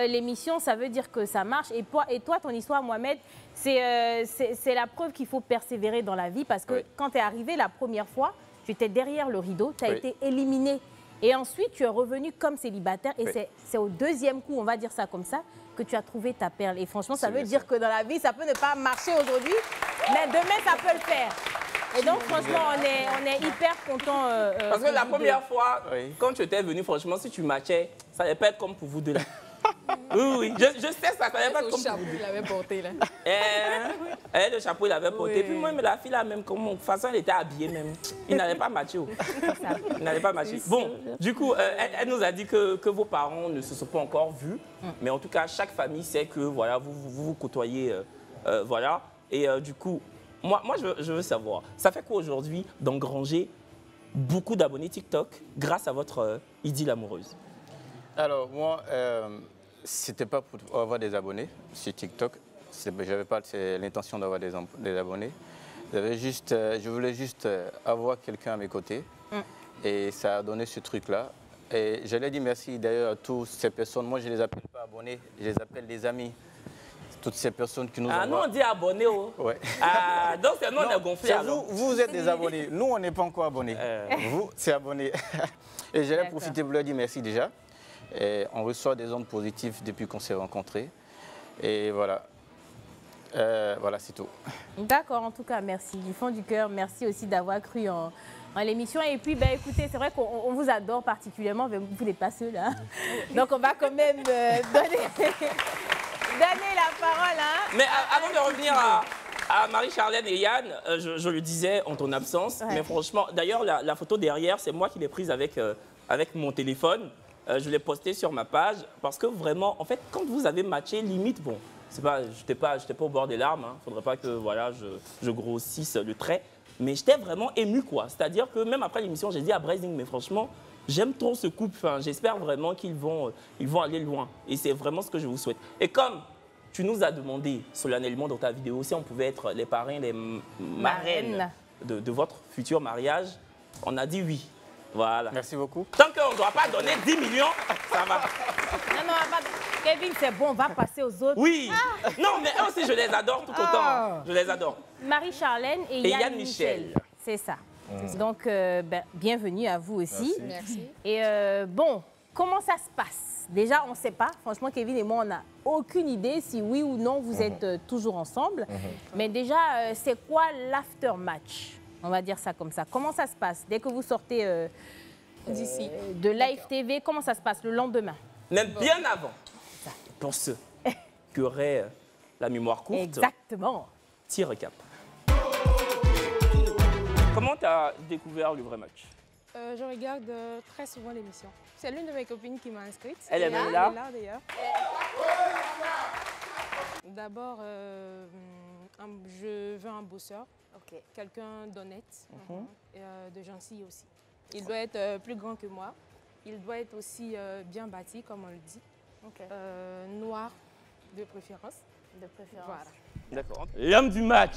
l'émission. Ça veut dire que ça marche. Et toi, ton histoire, Mohamed, c'est la preuve qu'il faut persévérer dans la vie. Parce que quand tu es arrivé la première fois, tu étais derrière le rideau, tu as été éliminé. Et ensuite, tu es revenu comme célibataire. Et c'est au deuxième coup, on va dire ça comme ça, que tu as trouvé ta perle. Et franchement, ça veut dire que dans la vie, ça peut ne pas marcher aujourd'hui, mais demain, ça peut le faire. Et donc, franchement, on est hyper contents. Parce que la première fois, quand tu étais venu, franchement, si tu matchais, ça n'allait pas être comme pour vous deux là. Oui, je sais ça, ça n'allait pas être comme pour vous deux. Le chapeau, il avait porté là. Le chapeau, il avait porté. Puis moi, mais la fille là, même, comme de toute façon, elle était habillée même. Il n'allait pas matcher. Il n'allait pas matcher. Bon, du coup, elle nous a dit que vos parents ne se sont pas encore vus. Mais en tout cas, chaque famille sait que voilà, vous côtoyez. Voilà. Et du coup, moi je veux savoir, ça fait quoi aujourd'hui d'engranger beaucoup d'abonnés TikTok grâce à votre idylle amoureuse? Alors, moi, c'était pas pour avoir des abonnés sur TikTok. J'avais pas l'intention d'avoir des abonnés. Je voulais juste avoir quelqu'un à mes côtés. Et ça a donné ce truc-là. Et j'allais dire merci d'ailleurs à toutes ces personnes. Moi, je ne les appelle pas abonnés, je les appelle des amis. Toutes ces personnes qui nous envoient. Nous, on dit abonnés. Ouais. Donc, nous, on est gonflés. Vous êtes des abonnés. Nous, on n'est pas encore abonnés. Vous, c'est abonnés. Et j'allais profiter pour leur dire merci déjà. Et on reçoit des ondes positives depuis qu'on s'est rencontrés. Et voilà. Voilà, c'est tout. D'accord, en tout cas, merci du fond du cœur. Merci aussi d'avoir cru en l'émission. Et puis, ben, écoutez, c'est vrai qu'on vous adore particulièrement, mais vous n'êtes pas seul. Hein. Donc, on va quand même donner la parole. Hein. Mais avant de revenir à Marie-Charlène et Yann, je le disais en ton absence, mais franchement, d'ailleurs, la photo derrière, c'est moi qui l'ai prise avec mon téléphone. Je l'ai postée sur ma page parce que vraiment, en fait, quand vous avez matché, limite, bon, je n'étais pas au bord des larmes, hein. Faudrait pas que voilà, je grossisse le trait, mais j'étais vraiment ému, quoi. C'est-à-dire que même après l'émission, j'ai dit à Brazing, mais franchement, j'aime trop ce couple. Enfin, j'espère vraiment qu'ils vont aller loin. Et c'est vraiment ce que je vous souhaite. Et comme tu nous as demandé solennellement dans ta vidéo si on pouvait être les parrains, les marraines de votre futur mariage, on a dit oui. Voilà. Merci beaucoup. Tant qu'on ne doit pas donner 10 millions, ça va. Non, Kevin, c'est bon, on va passer aux autres. Oui. Non, mais eux aussi, je les adore tout autant. Je les adore. Marie-Charlène et Yann Michel. C'est ça. Donc, bienvenue à vous aussi. Merci. Et bon, comment ça se passe? Déjà, on ne sait pas. Franchement, Kevin et moi, on n'a aucune idée si oui ou non vous êtes toujours ensemble. Mais déjà, c'est quoi l'after-match? On va dire ça comme ça. Comment ça se passe dès que vous sortez d'ici de Live TV? Comment ça se passe le lendemain? Même bien avant. Pour ceux qui auraient la mémoire courte. Exactement. Petit récap. Comment tu as découvert le vrai match? Je regarde très souvent l'émission. C'est l'une de mes copines qui m'a inscrite. Elle est même là. Elle est là d'ailleurs. D'abord, je veux un bosseur, quelqu'un d'honnête, de gentil aussi. Il doit être plus grand que moi. Il doit être aussi bien bâti, comme on le dit. Noir de préférence. De préférence. Voilà. D'accord. L'homme du match,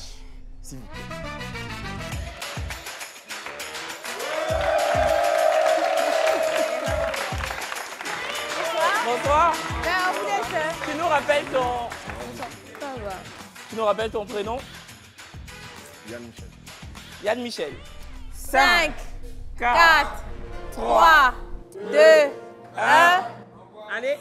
s'il vous plaît. Bonsoir. Tu nous rappelles ton prénom? Yann Michel. Yann Michel. 5, 4, 3, 2, 1. Allez.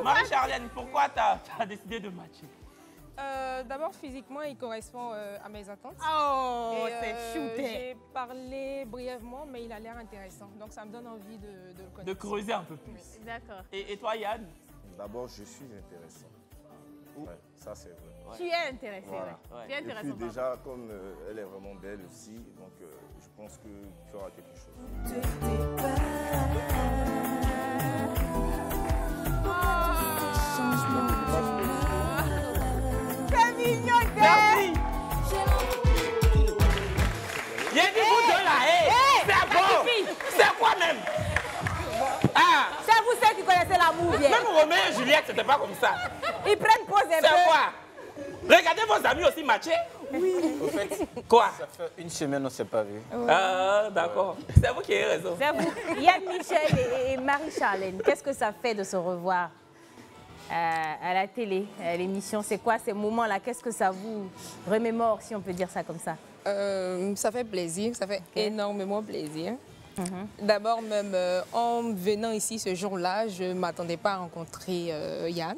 Marie-Charlène, pourquoi tu as décidé de matcher? D'abord, physiquement, il correspond à mes attentes. Oh, c'est shooté. J'ai parlé brièvement, mais il a l'air intéressant. Donc, ça me donne envie de le connaître. De creuser un peu plus. D'accord. Et toi, Yann? D'abord, je suis intéressant. Ouais, ça, c'est vrai. Tu es intéressé, voilà. ouais. Tu es intéressant. Et puis déjà, comme elle est vraiment belle aussi, donc je pense que tu auras quelque chose. C'est mignon, merci. J'ai dit vous deux là, c'est bon. C'est quoi même? Ah. C'est vous ceux qui connaissez l'amour bien. Même Roméo et Juliette, c'était pas comme ça. Ils prennent pause un peu. C'est quoi? Regardez vos amis aussi matcher. Oui. Au fait, quoi? Ça fait une semaine, on ne s'est pas vu. Ah, d'accord. C'est vous qui avez raison. C'est vous. Yann Michel et Marie-Charlène, qu'est-ce que ça fait de se revoir à la télé, à l'émission? C'est quoi ces moments-là? Qu'est-ce que ça vous remémore, si on peut dire ça comme ça? Ça fait plaisir, ça fait énormément plaisir. D'abord, même en venant ici ce jour-là, je ne m'attendais pas à rencontrer Yann.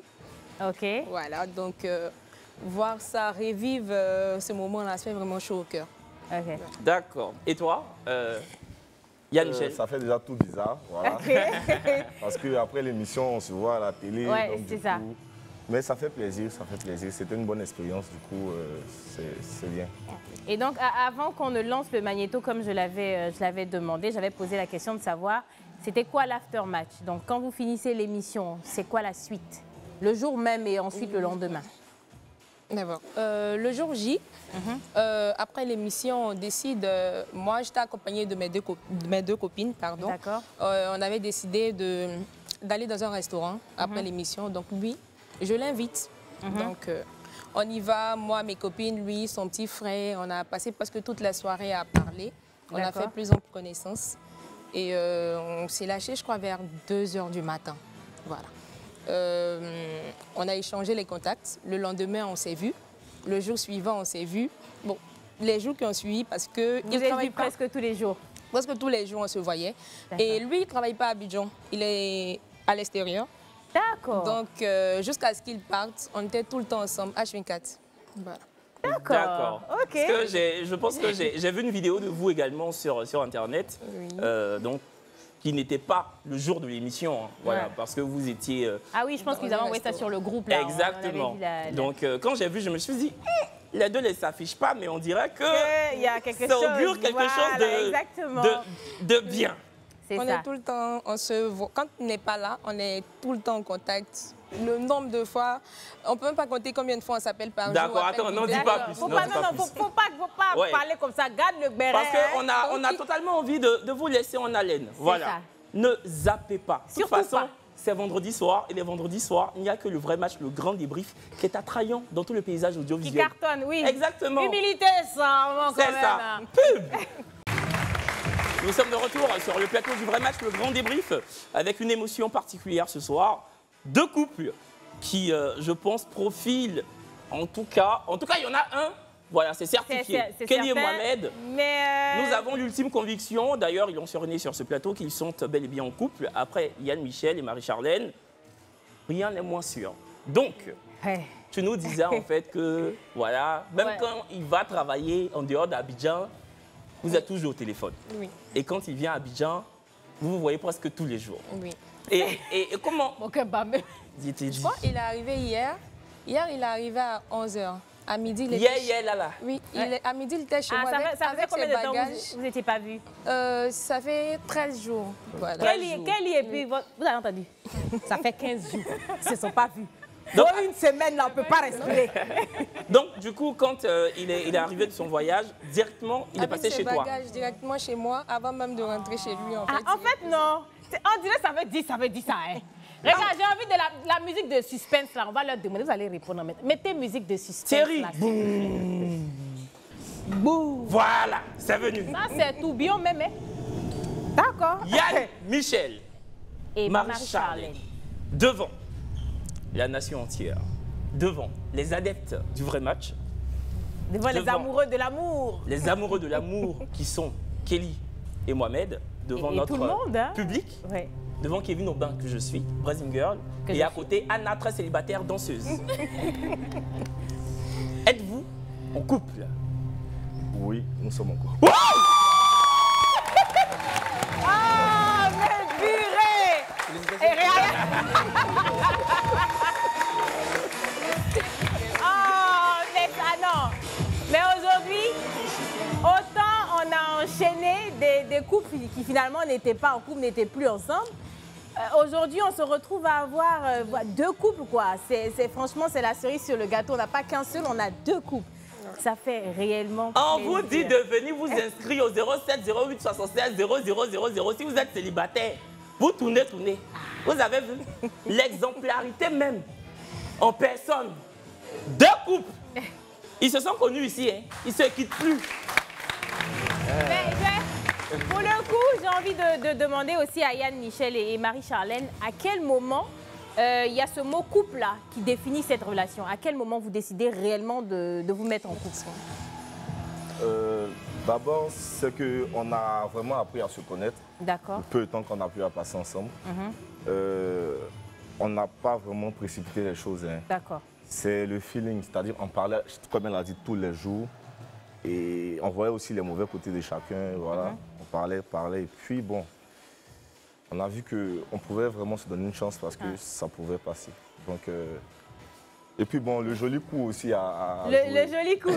Ok. Voilà, donc voir ça revive ce moment-là, ça fait vraiment chaud au cœur. Ok. D'accord. Et toi, Yann Michel? Ça fait déjà tout bizarre, voilà. Parce qu'après l'émission, on se voit à la télé. Ouais, donc, c'est du ça. coup, mais ça fait plaisir, ça fait plaisir. C'était une bonne expérience, du coup, c'est bien. Et donc, avant qu'on ne lance le magnéto, comme je l'avais demandé, j'avais posé la question de savoir, c'était quoi l'aftermatch? Donc, quand vous finissez l'émission, c'est quoi la suite? Le jour même et ensuite le lendemain? D'accord. Le jour J, après l'émission, on décide... moi, j'étais accompagnée de mes deux copines, pardon. D'accord. On avait décidé d'aller dans un restaurant après l'émission. Donc, lui, je l'invite. Donc, on y va, moi, mes copines, lui, son petit frère. On a passé presque toute la soirée à parler. On a fait plus en connaissance. Et on s'est lâché, je crois, vers 2 h du matin. Voilà. On a échangé les contacts. Le lendemain, on s'est vu. Le jour suivant, on s'est vu. Bon, les jours qui ont suivi, parce que... Vous êtes vus presque tous les jours? Presque tous les jours, on se voyait. Et lui, il ne travaille pas à Abidjan. Il est à l'extérieur. D'accord. Donc, jusqu'à ce qu'il parte, on était tout le temps ensemble, H24. Voilà. D'accord. Ok. Parce que je pense que j'ai vu une vidéo de vous également sur Internet, donc, qui n'était pas le jour de l'émission, hein, voilà, parce que vous étiez... Ah oui, je pense qu'ils avaient envoyé ça sur le groupe. Là, exactement. Donc, quand j'ai vu, je me suis dit, les deux ne s'affichent pas, mais on dirait que il y a quelque ça chose, augure quelque chose de bien. On est tout le temps, on se voit. Quand on n'est pas là, on est tout le temps en contact. Le nombre de fois, on ne peut même pas compter combien de fois on s'appelle par jour. D'accord, attends, n'en dis pas plus. Faut pas parler comme ça, garde le béret. Parce qu'on a totalement envie de vous laisser en haleine. Voilà. Ça. Ne zappez pas. De toute Surtout façon, pas. c'est vendredi soir. Et les vendredis soirs, il n'y a que le vrai match, le grand débrief, qui est attrayant dans tout le paysage audiovisuel. Qui cartonne, oui. Exactement. Humilité, ça, c'est ça. Pub. Nous sommes de retour sur le plateau du vrai match, le grand débrief, avec une émotion particulière ce soir. 2 couples qui, je pense, profilent, en tout cas, il y en a un, voilà, c'est certifié, Kelly et Mohamed. Mais Nous avons l'ultime conviction, d'ailleurs, ils ont surné sur ce plateau, qu'ils sont bel et bien en couple. Après Yann Michel et Marie-Charlène, rien n'est moins sûr. Donc, tu nous disais en fait que, voilà, même quand il va travailler en dehors d'Abidjan, vous êtes toujours au téléphone. Oui. Et quand il vient à Abidjan, vous vous voyez presque tous les jours. Oui. Et comment... Je crois qu'il est arrivé hier. Hier, il est arrivé à 11 h. À midi, il était... là. Oui, à midi, il était chez moi ça avec combien ses de temps bagages. vous n'étiez pas vus? Ça fait 13 jours. Voilà. Kelly et puis... Vous avez entendu? Ça fait 15 jours. Ils ne se sont pas vus. Donc, une semaine, là, on ne peut pas respirer. Donc, du coup, quand il est arrivé de son voyage, directement, il est passé chez toi. Avec ses bagages directement chez moi, avant même de rentrer chez lui, en fait. En fait, non. On dirait que ça veut dire ça, hein. Regarde, j'ai envie de la musique de suspense, là. On va leur demander, vous allez répondre. Mettez musique de suspense. Thierry. Là. Boum. Voilà, c'est venu. Ça, c'est tout bien, même. D'accord. Yann Michel et Marie-Charlène devant. la nation entière, devant les adeptes du vrai match, devant les amoureux de l'amour. Les amoureux de l'amour qui sont Kelly et Mohamed, devant notre tout le monde, hein? public, ouais. Devant Kevin Aubin que je suis, Brazing Girl, et à côté Anna, très célibataire, danseuse. Êtes-vous en couple? Oui, nous sommes en couple. Oh, mais purée! Et oh, mais ah non! Mais aujourd'hui, autant on a enchaîné des couples qui finalement n'étaient pas en couple, n'étaient plus ensemble. Aujourd'hui, on se retrouve à avoir deux couples, quoi. Franchement, c'est la cerise sur le gâteau. On n'a pas qu'un seul, on a deux couples. Ça fait réellement plaisir. On vous dit de venir vous inscrire au 07 08 76 0000 si vous êtes célibataire. Vous tournez. Vous avez vu l'exemplarité même en personne. Deux couples. Ils se sont connus ici, hein. Ils ne se quittent plus. Pour le coup, j'ai envie de demander aussi à Yann Michel et Marie-Charlène, à quel moment il y a ce mot couple-là qui définit cette relation? À quel moment vous décidez réellement de vous mettre en couple? D'abord, c'est qu'on a vraiment appris à se connaître. D'accord. Le peu de temps qu'on a pu passer ensemble. On n'a pas vraiment précipité les choses. Hein. D'accord. C'est le feeling, c'est-à-dire on parlait, comme elle a dit, tous les jours. Et on voyait aussi les mauvais côtés de chacun, voilà. On parlait, et puis bon, on a vu qu'on pouvait vraiment se donner une chance parce que ça pouvait passer. Donc, et puis bon, le joli coup aussi à le joli coup.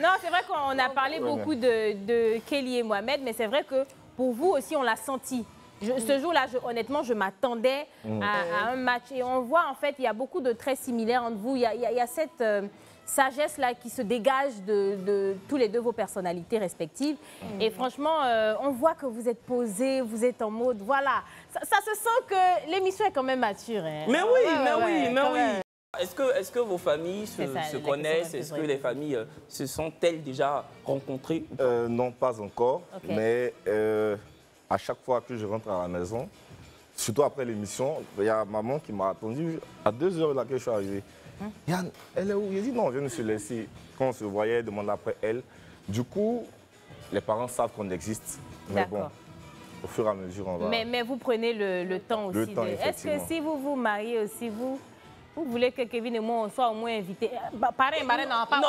Non, c'est vrai qu'on a parlé beaucoup de Kelly et Mohamed, mais c'est vrai que pour vous aussi, on l'a senti. Ce jour-là, honnêtement, je m'attendais à un match. Et on voit, en fait, il y a beaucoup de traits similaires entre vous. Il y a cette sagesse-là qui se dégage de tous les deux vos personnalités respectives. Et franchement, on voit que vous êtes posés, vous êtes en mode, voilà. Ça se sent que l'émission est quand même mature. Hein. Mais oui, mais oui. Est-ce que vos familles se connaissent? Est-ce que les familles se sont-elles déjà rencontrées? Non, pas encore. Okay. Mais à chaque fois que je rentre à la maison, surtout après l'émission, il y a maman qui m'a attendu à 2 heures là que je suis arrivé. Yann, elle est où? J'ai dit non, je viens de se laisser. Quand on se voyait, elle demande après elle. Du coup, les parents savent qu'on existe. Mais bon, au fur et à mesure, on va... Mais vous prenez le temps aussi. Est-ce que si vous vous mariez aussi, vous voulez que Kevin et moi, on soit au moins invités? Pareil, non, pas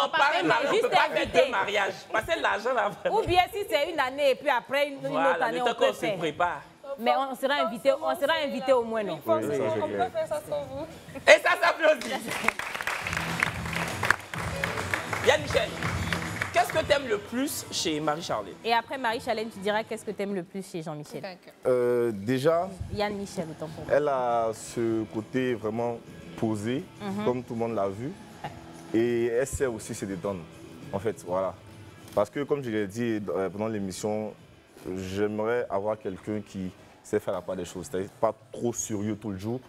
juste invité. Mariage. Passer l'argent là. Ou bien si c'est une année et puis après une autre année, on peut faire. Se prépare. Mais on sera invité au moins, non? On peut faire ça sans vous. Et ça s'applaudit. Yann Michel, qu'est-ce que tu aimes le plus chez Marie-Charlène? Et après Marie-Charlène, tu diras qu'est-ce que tu aimes le plus chez Jean-Michel? Déjà, Yann Michel, autant pour moi. Elle a ce côté vraiment posé, comme tout le monde l'a vu. Et elle sait aussi se détendre, en fait, voilà. Parce que, comme je l'ai dit pendant l'émission, j'aimerais avoir quelqu'un qui sait faire la part des choses. C'est-à-dire pas trop sérieux tout le jour,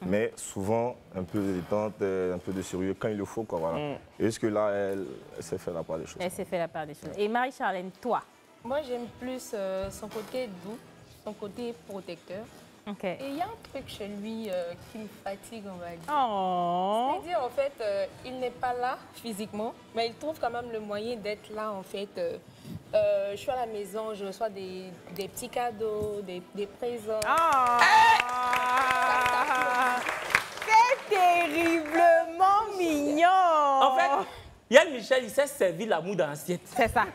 mais souvent un peu de détente, un peu de sérieux quand il le faut, quoi, voilà. Et est-ce que là, elle sait faire la part des choses? Elle sait faire la part des choses. Et Marie-Charlène, toi? Moi, j'aime plus son côté doux, son côté protecteur. Okay. Et il y a un truc chez lui qui me fatigue, on va dire. Oh. C'est-à-dire, en fait, il n'est pas là physiquement, mais il trouve quand même le moyen d'être là, en fait. Je suis à la maison, je reçois des petits cadeaux, des présents. Oh. C'est terriblement mignon. En fait, Yann Michel, il sait servir l'amour dans l'assiette. C'est ça.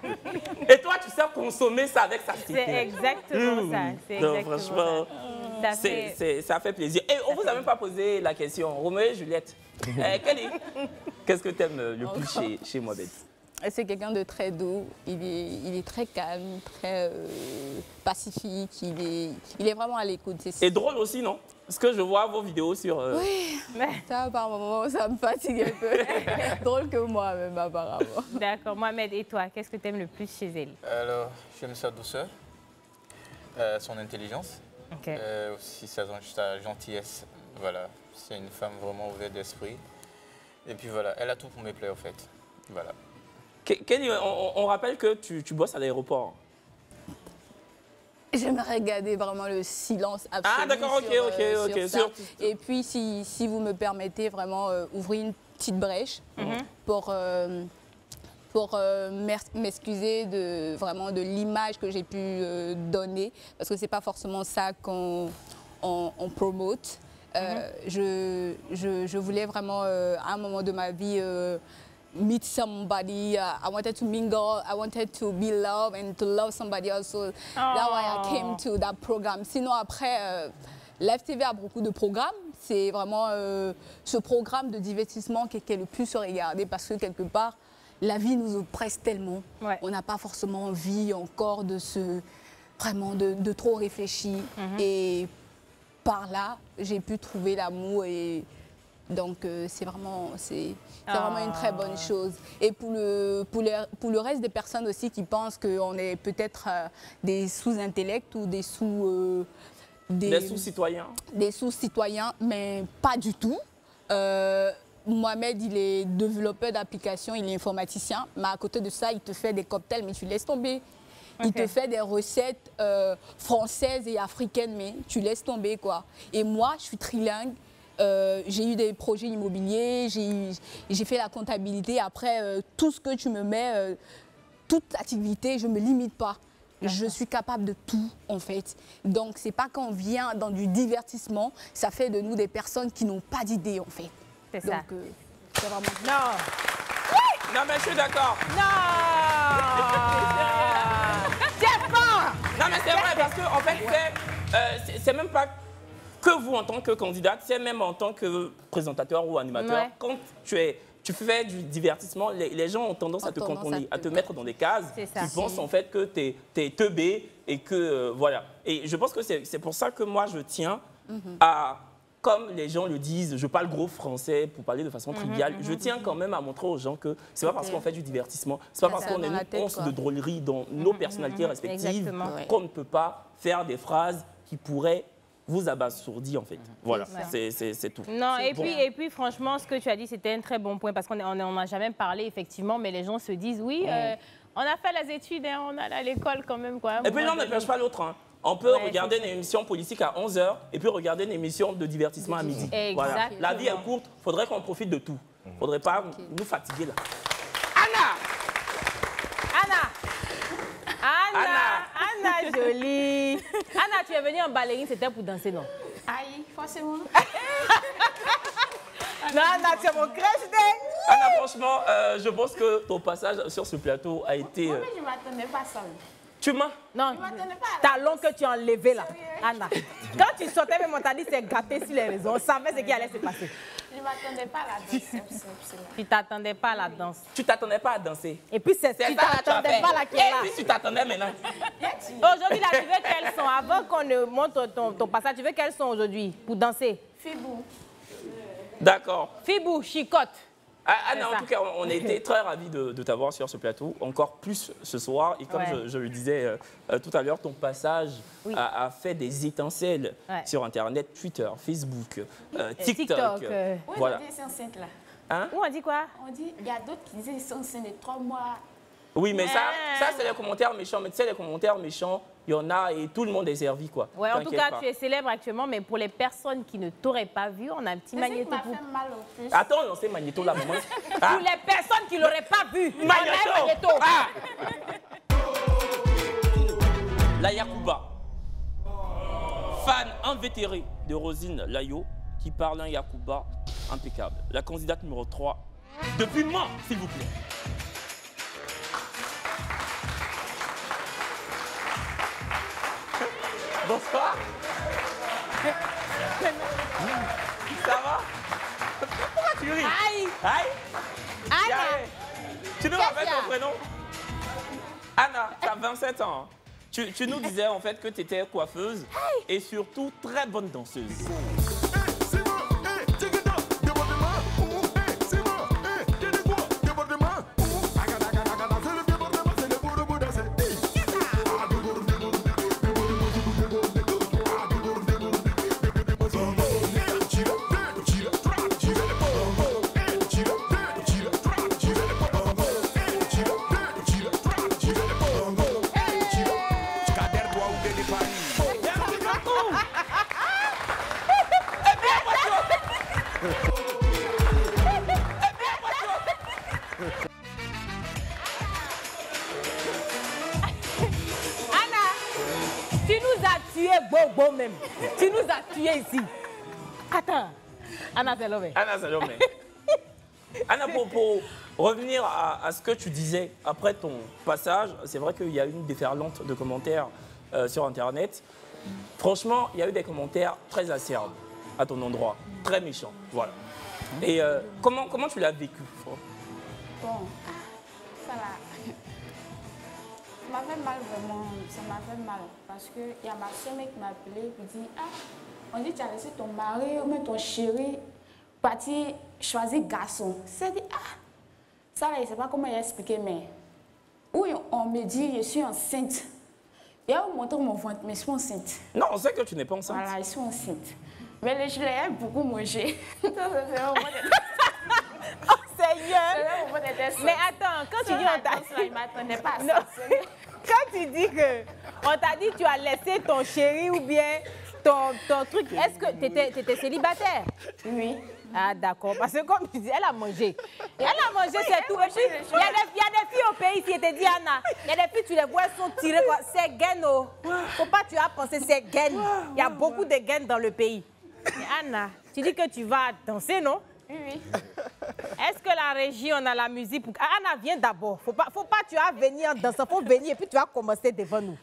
Et toi, tu sais consommer ça avec sa cité. C'est exactement ça. C'est exactement franchement, ça fait plaisir. Et on vous a même pas posé la question. Roméo et Juliette, Kelly, qu'est-ce que tu aimes le plus chez Mohamed? C'est quelqu'un de très doux, il est très calme, très pacifique, il est vraiment à l'écoute. Et drôle aussi, non? Parce que je vois vos vidéos sur... Oui, ça par moment, ça me fatigue un peu. Drôle que moi-même, apparemment. D'accord. Mohamed, et toi, qu'est-ce que tu aimes le plus chez elle? Alors, j'aime sa douceur, son intelligence, aussi sa gentillesse. Voilà, c'est une femme vraiment ouverte d'esprit. Et puis voilà, elle a tout pour me plaire, en fait. Voilà. Kelly, on rappelle que tu bosses à l'aéroport. J'aimerais garder vraiment le silence absolu. Ah d'accord, ok. sur ça. Et puis, si vous me permettez, vraiment ouvrir une petite brèche pour m'excuser vraiment de l'image que j'ai pu donner, parce que c'est pas forcément ça qu'on promote. Je voulais vraiment, à un moment de ma vie, meet somebody. I wanted to mingle. I wanted to be loved and to love somebody else. So that's why I came to that program. Sinon, après, Live TV a beaucoup de programmes. C'est vraiment ce programme de divertissement qui est le plus regardé parce que quelque part, la vie nous oppresse tellement. Ouais. On n'a pas forcément envie encore de de trop réfléchir. Et par là, j'ai pu trouver l'amour et donc c'est vraiment une très bonne chose. Et pour le reste des personnes aussi qui pensent qu'on est peut-être des sous-intellects ou des sous-citoyens. Des sous-citoyens, mais pas du tout. Mohamed, il est développeur d'applications, il est informaticien, mais à côté de ça, il te fait des cocktails, mais tu laisses tomber. Il te fait des recettes françaises et africaines, mais tu laisses tomber, quoi. Et moi, je suis trilingue. J'ai eu des projets immobiliers, j'ai fait la comptabilité. Après, tout ce que tu me mets, toute activité, je ne me limite pas. Je suis capable de tout, en fait. Donc, c'est pas quand on vient dans du divertissement, ça fait de nous des personnes qui n'ont pas d'idée, en fait. C'est ça. Donc, c'est vraiment... Non. Oui. Non, mais je suis d'accord. Non. Non, mais c'est vrai, parce que, en fait, c'est même pas que vous en tant que candidate, c'est même en tant que présentateur ou animateur. Ouais. Quand tu fais du divertissement, les gens ont tendance à te cantonner, à te mettre dans des cases. Ils pensent en fait que tu es teubé et que voilà. Et je pense que c'est pour ça que moi je tiens à, comme les gens le disent, je parle gros français pour parler de façon triviale, je tiens quand même à montrer aux gens que c'est pas parce qu'on fait du divertissement, c'est pas parce qu'on a une once de drôlerie dans nos personnalités respectives qu'on ne peut pas faire des phrases qui pourraient vous abasourdir en fait. Voilà, c'est tout. Non, et puis franchement, ce que tu as dit, c'était un très bon point parce qu'on n'a jamais parlé effectivement, mais les gens se disent oui, on a fait les études, hein, on allait à l'école quand même. Quoi, et puis l'un n'empêche pas l'autre. Hein. On peut regarder une émission politique à 11h et puis regarder une émission de divertissement à midi. Voilà. La vie est courte, il faudrait qu'on profite de tout. Il ne faudrait pas nous fatiguer là. Anna, jolie. Anna, tu es venue en ballerine, c'était pour danser, non? Aïe, forcément. Non, Anna, tu es mon crush, Anna, franchement, je pense que ton passage sur ce plateau a été... Moi, je ne m'attendais pas seule. Tu m'as? Non, je m'attendais pas. Ta langue que tu as enlevée là, Anna. Quand tu sortais, même on t'a dit c'est gâté sur les réseaux. On savait ce qui allait se passer. Je ne m'attendais pas à la danse. Tu t'attendais pas à la danse. Tu t'attendais pas à dancer. Et puis c'est tu t'attendais pas là qui est là. Et puis tu t'attendais maintenant. Aujourd'hui là, tu veux quels sont? Avant qu'on ne montre ton passage, tu veux quels sont aujourd'hui pour danser? Fibou. D'accord. Fibou, chicotte. Anna, en tout cas, on a été très ravis de t'avoir sur ce plateau, encore plus ce soir. Et comme je le disais tout à l'heure, ton passage a fait des étincelles sur Internet, Twitter, Facebook, TikTok. Voilà. Ils sont enceintes là. Hein? Où on dit quoi? On dit, il y a d'autres qui disent qu'ils sont enceintes de 3 mois. Oui, mais ça c'est les commentaires méchants. Mais tu sais, les commentaires méchants, il y en a et tout le monde est servi, quoi. Ouais, en tout cas, tu es célèbre actuellement, mais pour les personnes qui ne t'auraient pas vu, on a un petit magnéto. Ça m'a fait mal au plus. Attends, on sait magnéto là, maman. Pour les personnes qui ne l'auraient pas vu, magnéto. La Yacouba, fan invétéré de Rosine Layo, qui parle un Yacouba impeccable. La candidate numéro 3, depuis moi, s'il vous plaît. Bonsoir. Ça va? Pourquoi tu ris? Aïe. Aïe. Anna. Tu nous rappelles ton prénom? Anna, tu as 27 ans. Tu nous disais en fait que tu étais coiffeuse et surtout très bonne danseuse. Tu nous as tués, Bobo même. Tu nous as tués ici. Attends. Anna Salomé. Anna Salomé. Anna, pour revenir à ce que tu disais après ton passage, c'est vrai qu'il y a eu une déferlante de commentaires sur Internet. Franchement, il y a eu des commentaires très acerbes à ton endroit, très méchants. Voilà. Et comment tu l'as vécu? Bon, ça va. Ça m'a fait mal vraiment, ça m'a fait mal. Parce qu'il y a ma soeur qui m'a appelé et dit « Ah, on dit que tu as laissé ton mari ou même ton chéri partir choisir garçon. » C'est dit « Ah, ça là, je ne sais pas comment expliquer, mais oui, on me dit je suis enceinte. Il a montré mon ventre, mais je suis enceinte. Non, on sait que tu n'es pas enceinte. Voilà, je suis enceinte. Mais je l'ai beaucoup mangé. Oh Seigneur! Mais attends, quand tu dis on t'a... Il ne m'attendait pas à Non. ça. Quand tu dis que on t'a dit que tu as laissé ton chéri ou bien ton truc, est-ce que tu étais célibataire? Oui. Ah d'accord, parce que comme tu dis, elle a mangé. Elle a mangé, c'est tout. Et puis, il y a des filles au pays qui étaient dit, Anna, il y a des filles, tu les vois, elles sont tirées, quoi. C'est gaine, oh. Faut pas tu as pensé, c'est gaine. Il y a beaucoup de gaines dans le pays. Mais Anna, tu dis que tu vas danser, non? Oui. Est-ce que la régie, on a la musique pour... Anna, viens d'abord. Faut pas tu vas venir danser, faut venir et puis tu vas commencer devant nous.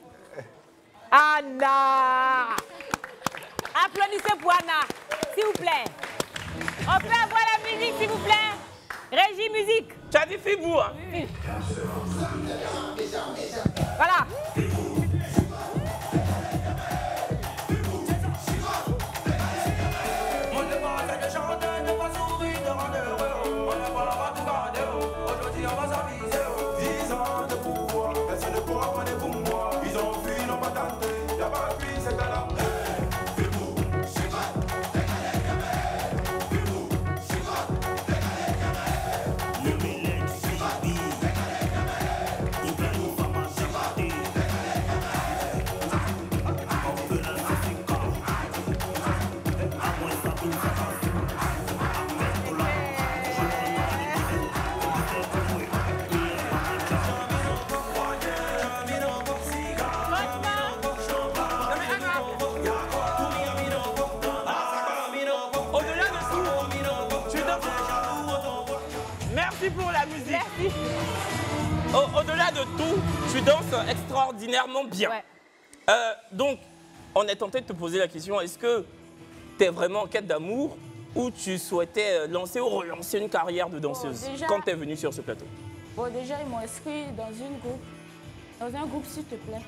Anna! Applaudissez pour Anna, s'il vous plaît. On peut avoir la musique, s'il vous plaît. Régie, musique. Tu as dit Fibou, hein? Oui. Voilà. Pour la musique. Au-delà de tout, tu danses extraordinairement bien. Ouais. Donc, on est tenté de te poser la question, est-ce que tu es vraiment en quête d'amour ou tu souhaitais lancer ou relancer une carrière de danseuse quand tu es venue sur ce plateau? Bon, déjà, ils m'ont inscrit dans un groupe, s'il te plaît.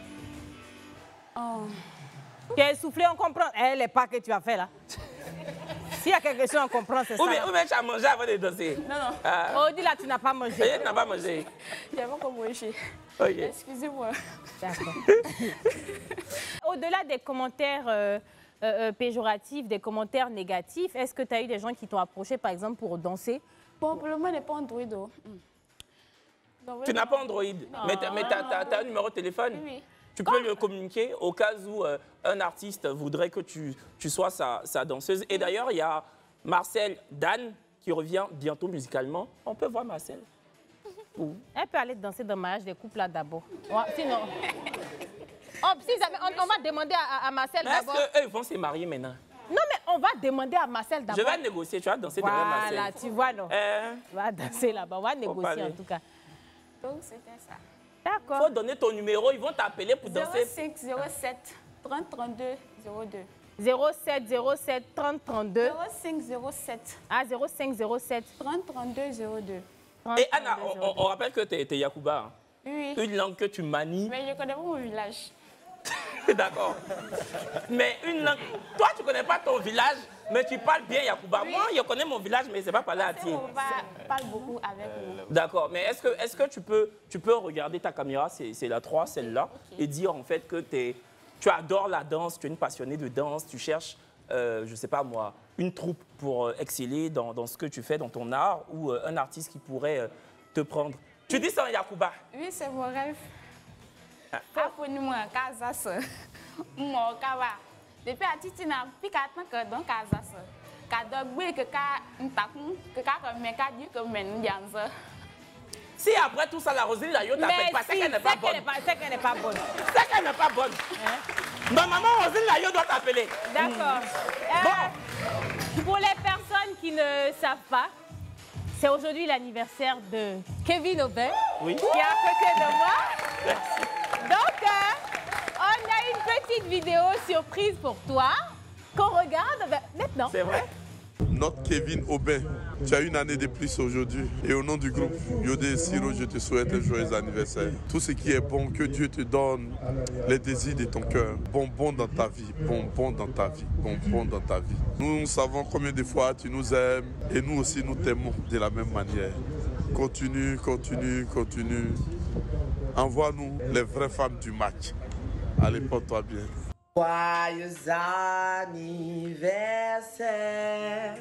Tu as essoufflé, on comprend. Elle n'est pas que tu as fait là. S'il y a quelque chose, on comprend, c'est ça. Ou bien tu as mangé avant de danser? Non, non. Oh, dis là, tu n'as pas mangé. Tu n'as pas mangé. Il n'y a pas comme manger. Okay. Excusez-moi. D'accord. Au-delà des commentaires péjoratifs, des commentaires négatifs, est-ce que tu as eu des gens qui t'ont approché, par exemple, pour danser? Bon, pour le moment, il n'est pas Android. Tu n'as pas Android, mais tu as un numéro de téléphone? Oui. Tu peux le communiquer au cas où un artiste voudrait que tu sois sa danseuse. Et d'ailleurs, il y a Marcel Dan qui revient bientôt musicalement. On peut voir Marcel. Elle peut aller danser dans le mariage des couples là d'abord. Ouais, sinon... Oh, si on va demander à Marcel d'abord. Est-ce qu'eux vont se marier maintenant? Non, mais on va demander à Marcel d'abord. Je vais négocier, tu vas danser devant Marcel. Voilà, tu vois, non. Tu vas danser là-bas, on va négocier en tout cas. Donc, c'était ça. D'accord. Il faut donner ton numéro, ils vont t'appeler pour danser. 05 07 30 32 02. 07 07 30 32. 05 07. Ah, 05 07 30 32 02. Et Anna, on rappelle que tu es Yakuba. Hein? Oui. Une langue que tu manies. Mais je connais pas mon village. D'accord. Mais une langue... Toi, tu connais pas ton village, mais tu parles bien Yakuba. Oui. Moi, je connais mon village, mais c'est pas parler à ti. On parle beaucoup avec nous. D'accord. Mais est-ce que tu peux regarder ta caméra, c'est la 3, celle-là, okay, et dire en fait que tu adores la danse, tu es une passionnée de danse, tu cherches, je sais pas moi, une troupe pour exceller dans ce que tu fais, dans ton art, ou un artiste qui pourrait te prendre. Tu dis ça en Yakuba? Oui, c'est mon rêve. Depuis à Titi, na Pikatin que dans Casa. Si après tout ça, la Roselyne Layo t'appelle pas, c'est qu'elle n'est pas bonne. C'est qu'elle n'est pas bonne. C'est qu'elle n'est pas bonne. Ma maman Roselyne Layo doit t'appeler. D'accord. Pour les personnes qui ne savent pas, c'est aujourd'hui l'anniversaire de Kevin Aubin, qui est à côté de moi. Merci. Donc, on a une petite vidéo surprise pour toi qu'on regarde maintenant. C'est vrai? Notre Kevin Aubin, tu as une année de plus aujourd'hui. Et au nom du groupe Yodé et Siro, je te souhaite un joyeux anniversaire. Tout ce qui est bon, que Dieu te donne les désirs de ton cœur. Bonbon dans ta vie, bonbon dans ta vie, bonbon dans ta vie. Nous savons combien de fois tu nous aimes et nous aussi nous t'aimons de la même manière. Continue, continue, continue. Envoie-nous les vraies femmes du match. Allez, porte-toi bien. Joyeux anniversaire,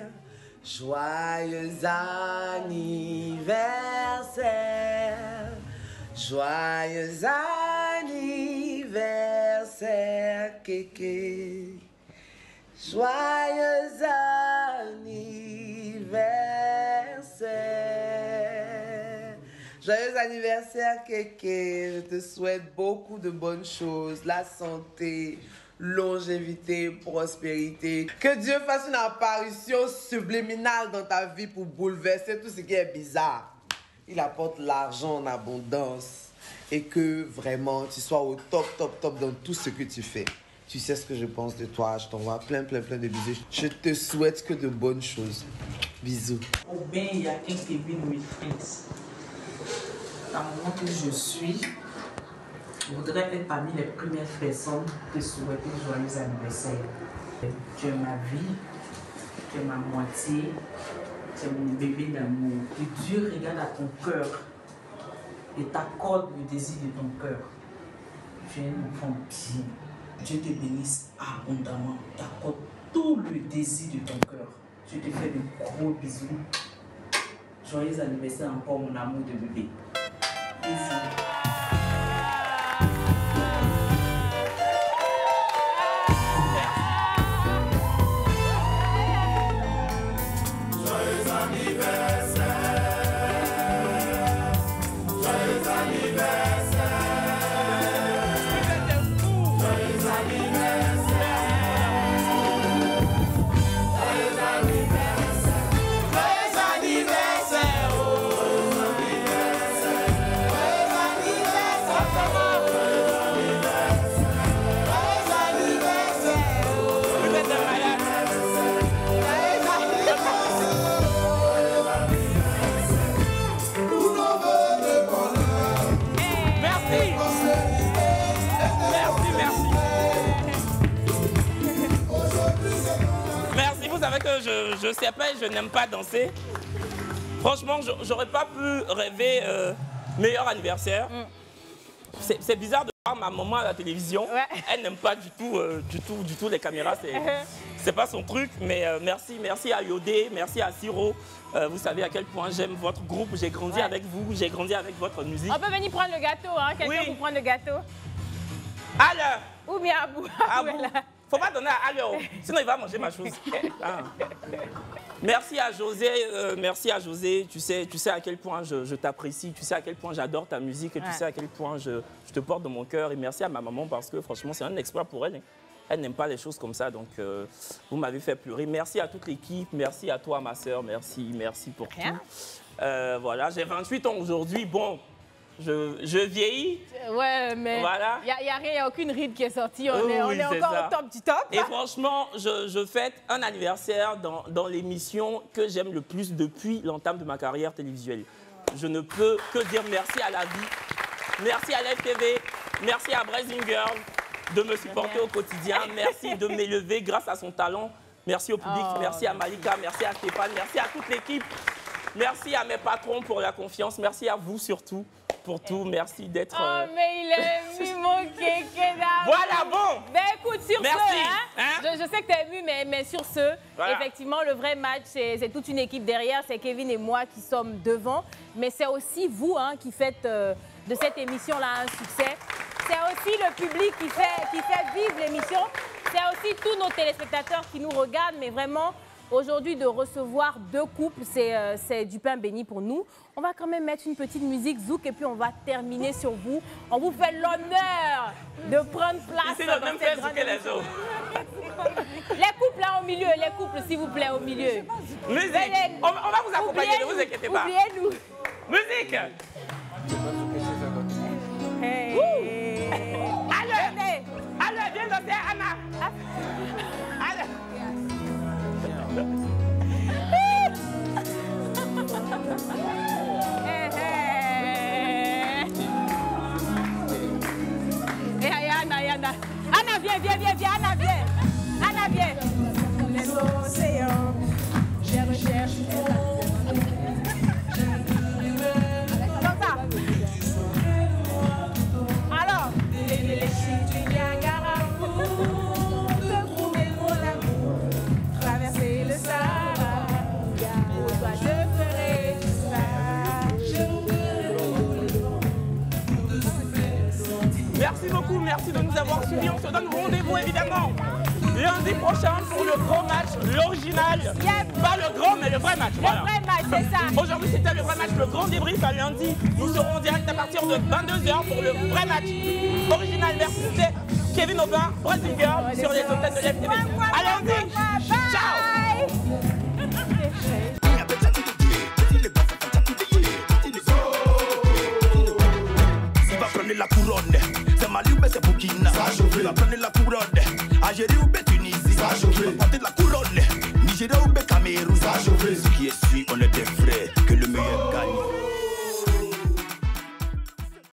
joyeux anniversaire, joyeux anniversaire, Kéké, joyeux anniversaire. Joyeux anniversaire, Kéké. Je te souhaite beaucoup de bonnes choses, la santé, longévité, prospérité. Que Dieu fasse une apparition subliminale dans ta vie pour bouleverser tout ce qui est bizarre. Il apporte l'argent en abondance et que vraiment tu sois au top, top, top dans tout ce que tu fais. Tu sais ce que je pense de toi. Je t'envoie plein de bisous. Je te souhaite que de bonnes choses. Bisous. Au bien, il y a un Kevin Wilkins. Dans le moment que je suis, je voudrais être parmi les premières personnes te souhaiter joyeux anniversaire. Tu es ma vie, tu es ma moitié, tu es mon bébé d'amour. Que Dieu regarde à ton cœur et t'accorde le désir de ton cœur. Tu es un enfant bien. Dieu te bénisse abondamment, t'accorde tout le désir de ton cœur. Je te fais de gros bisous. Joyeux anniversaire encore, mon amour de bébé. Bisous. Je sais pas, je n'aime pas danser. Franchement, j'aurais pas pu rêver meilleur anniversaire. C'est bizarre de voir ma maman à la télévision. Ouais. Elle n'aime pas du tout les caméras. C'est pas son truc. Mais merci à Yodé, merci à Siro. Vous savez à quel point j'aime votre groupe. J'ai grandi avec vous, j'ai grandi avec votre musique. On peut venir prendre le gâteau, hein? Quelqu'un pour prendre le gâteau. Alors. Ou bien Abou. Faut pas donner à Alio, sinon il va manger ma chose. Merci à José, tu sais à quel point je t'apprécie, tu sais à quel point j'adore ta musique et tu sais à quel point je te porte dans mon cœur. Et merci à ma maman parce que franchement c'est un exploit pour elle. Elle n'aime pas les choses comme ça, donc vous m'avez fait pleurer. Merci à toute l'équipe, merci à toi ma soeur, merci pour tout. Voilà, j'ai 28 ans aujourd'hui, bon... Je vieillis. Ouais, mais voilà. Il n'y a rien, il n'y a aucune ride qui est sortie. On est encore au top du top. Et franchement, je fête un anniversaire dans l'émission que j'aime le plus depuis l'entame de ma carrière télévisuelle. Je ne peux que dire merci à la vie, merci à l'FTV, merci à Brazing Girl de me supporter au quotidien, merci de m'élever grâce à son talent, merci au public, merci à Malika, merci à Stéphane, merci à toute l'équipe, merci à mes patrons pour la confiance, merci à vous surtout. Pour tout, merci d'être... Oh, mais il est ému, mon kéké d'amour. Voilà, bon. Ben écoute, sur merci. Ce, hein? Je sais que tu es ému, mais sur ce, effectivement, le vrai match, c'est toute une équipe derrière. C'est Kevin et moi qui sommes devant. Mais c'est aussi vous qui faites de cette émission-là un succès. C'est aussi le public qui fait vivre l'émission. C'est aussi tous nos téléspectateurs qui nous regardent. Mais vraiment, aujourd'hui de recevoir deux couples. C'est du pain béni pour nous. On va quand même mettre une petite musique zouk et puis on va terminer sur vous. On vous fait l'honneur de prendre place. C'est le même fait que les autres. Les couples là au milieu, les couples s'il vous plaît au milieu. Musique, on va vous accompagner, ne vous inquiétez pas. Oubliez-nous. Musique. Hey. Allez, viens danser, Anna. Allez. Anna, viens, Anna, viens. Anna, viens. Les océans, je recherche. Comme ça. Alors, les chutes du Niagara pour te prouver mon amour. Traverser le Sahara, pour toi je ferai tout ça. Merci beaucoup, merci de nous avoir suivis. On se donne rendez-vous évidemment lundi prochain pour le grand match, l'original. Pas le grand, mais le vrai match. Voilà. Le vrai match, c'est ça. Aujourd'hui, c'était le vrai match, le grand débrief. À lundi, nous serons en direct à partir de 22h pour le vrai match original. Merci, c'était Kevin Aubin, Brazil Girl, sur les antennes de l'FTV. À lundi. Ciao. La couronne, c'est Mali ou c'est Burkina. Il va prendre la couronne, Algérie ou Tunisie. Il va porter la couronne, Nigeria ou Cameroun. Ce qui est sûr, on est des frères.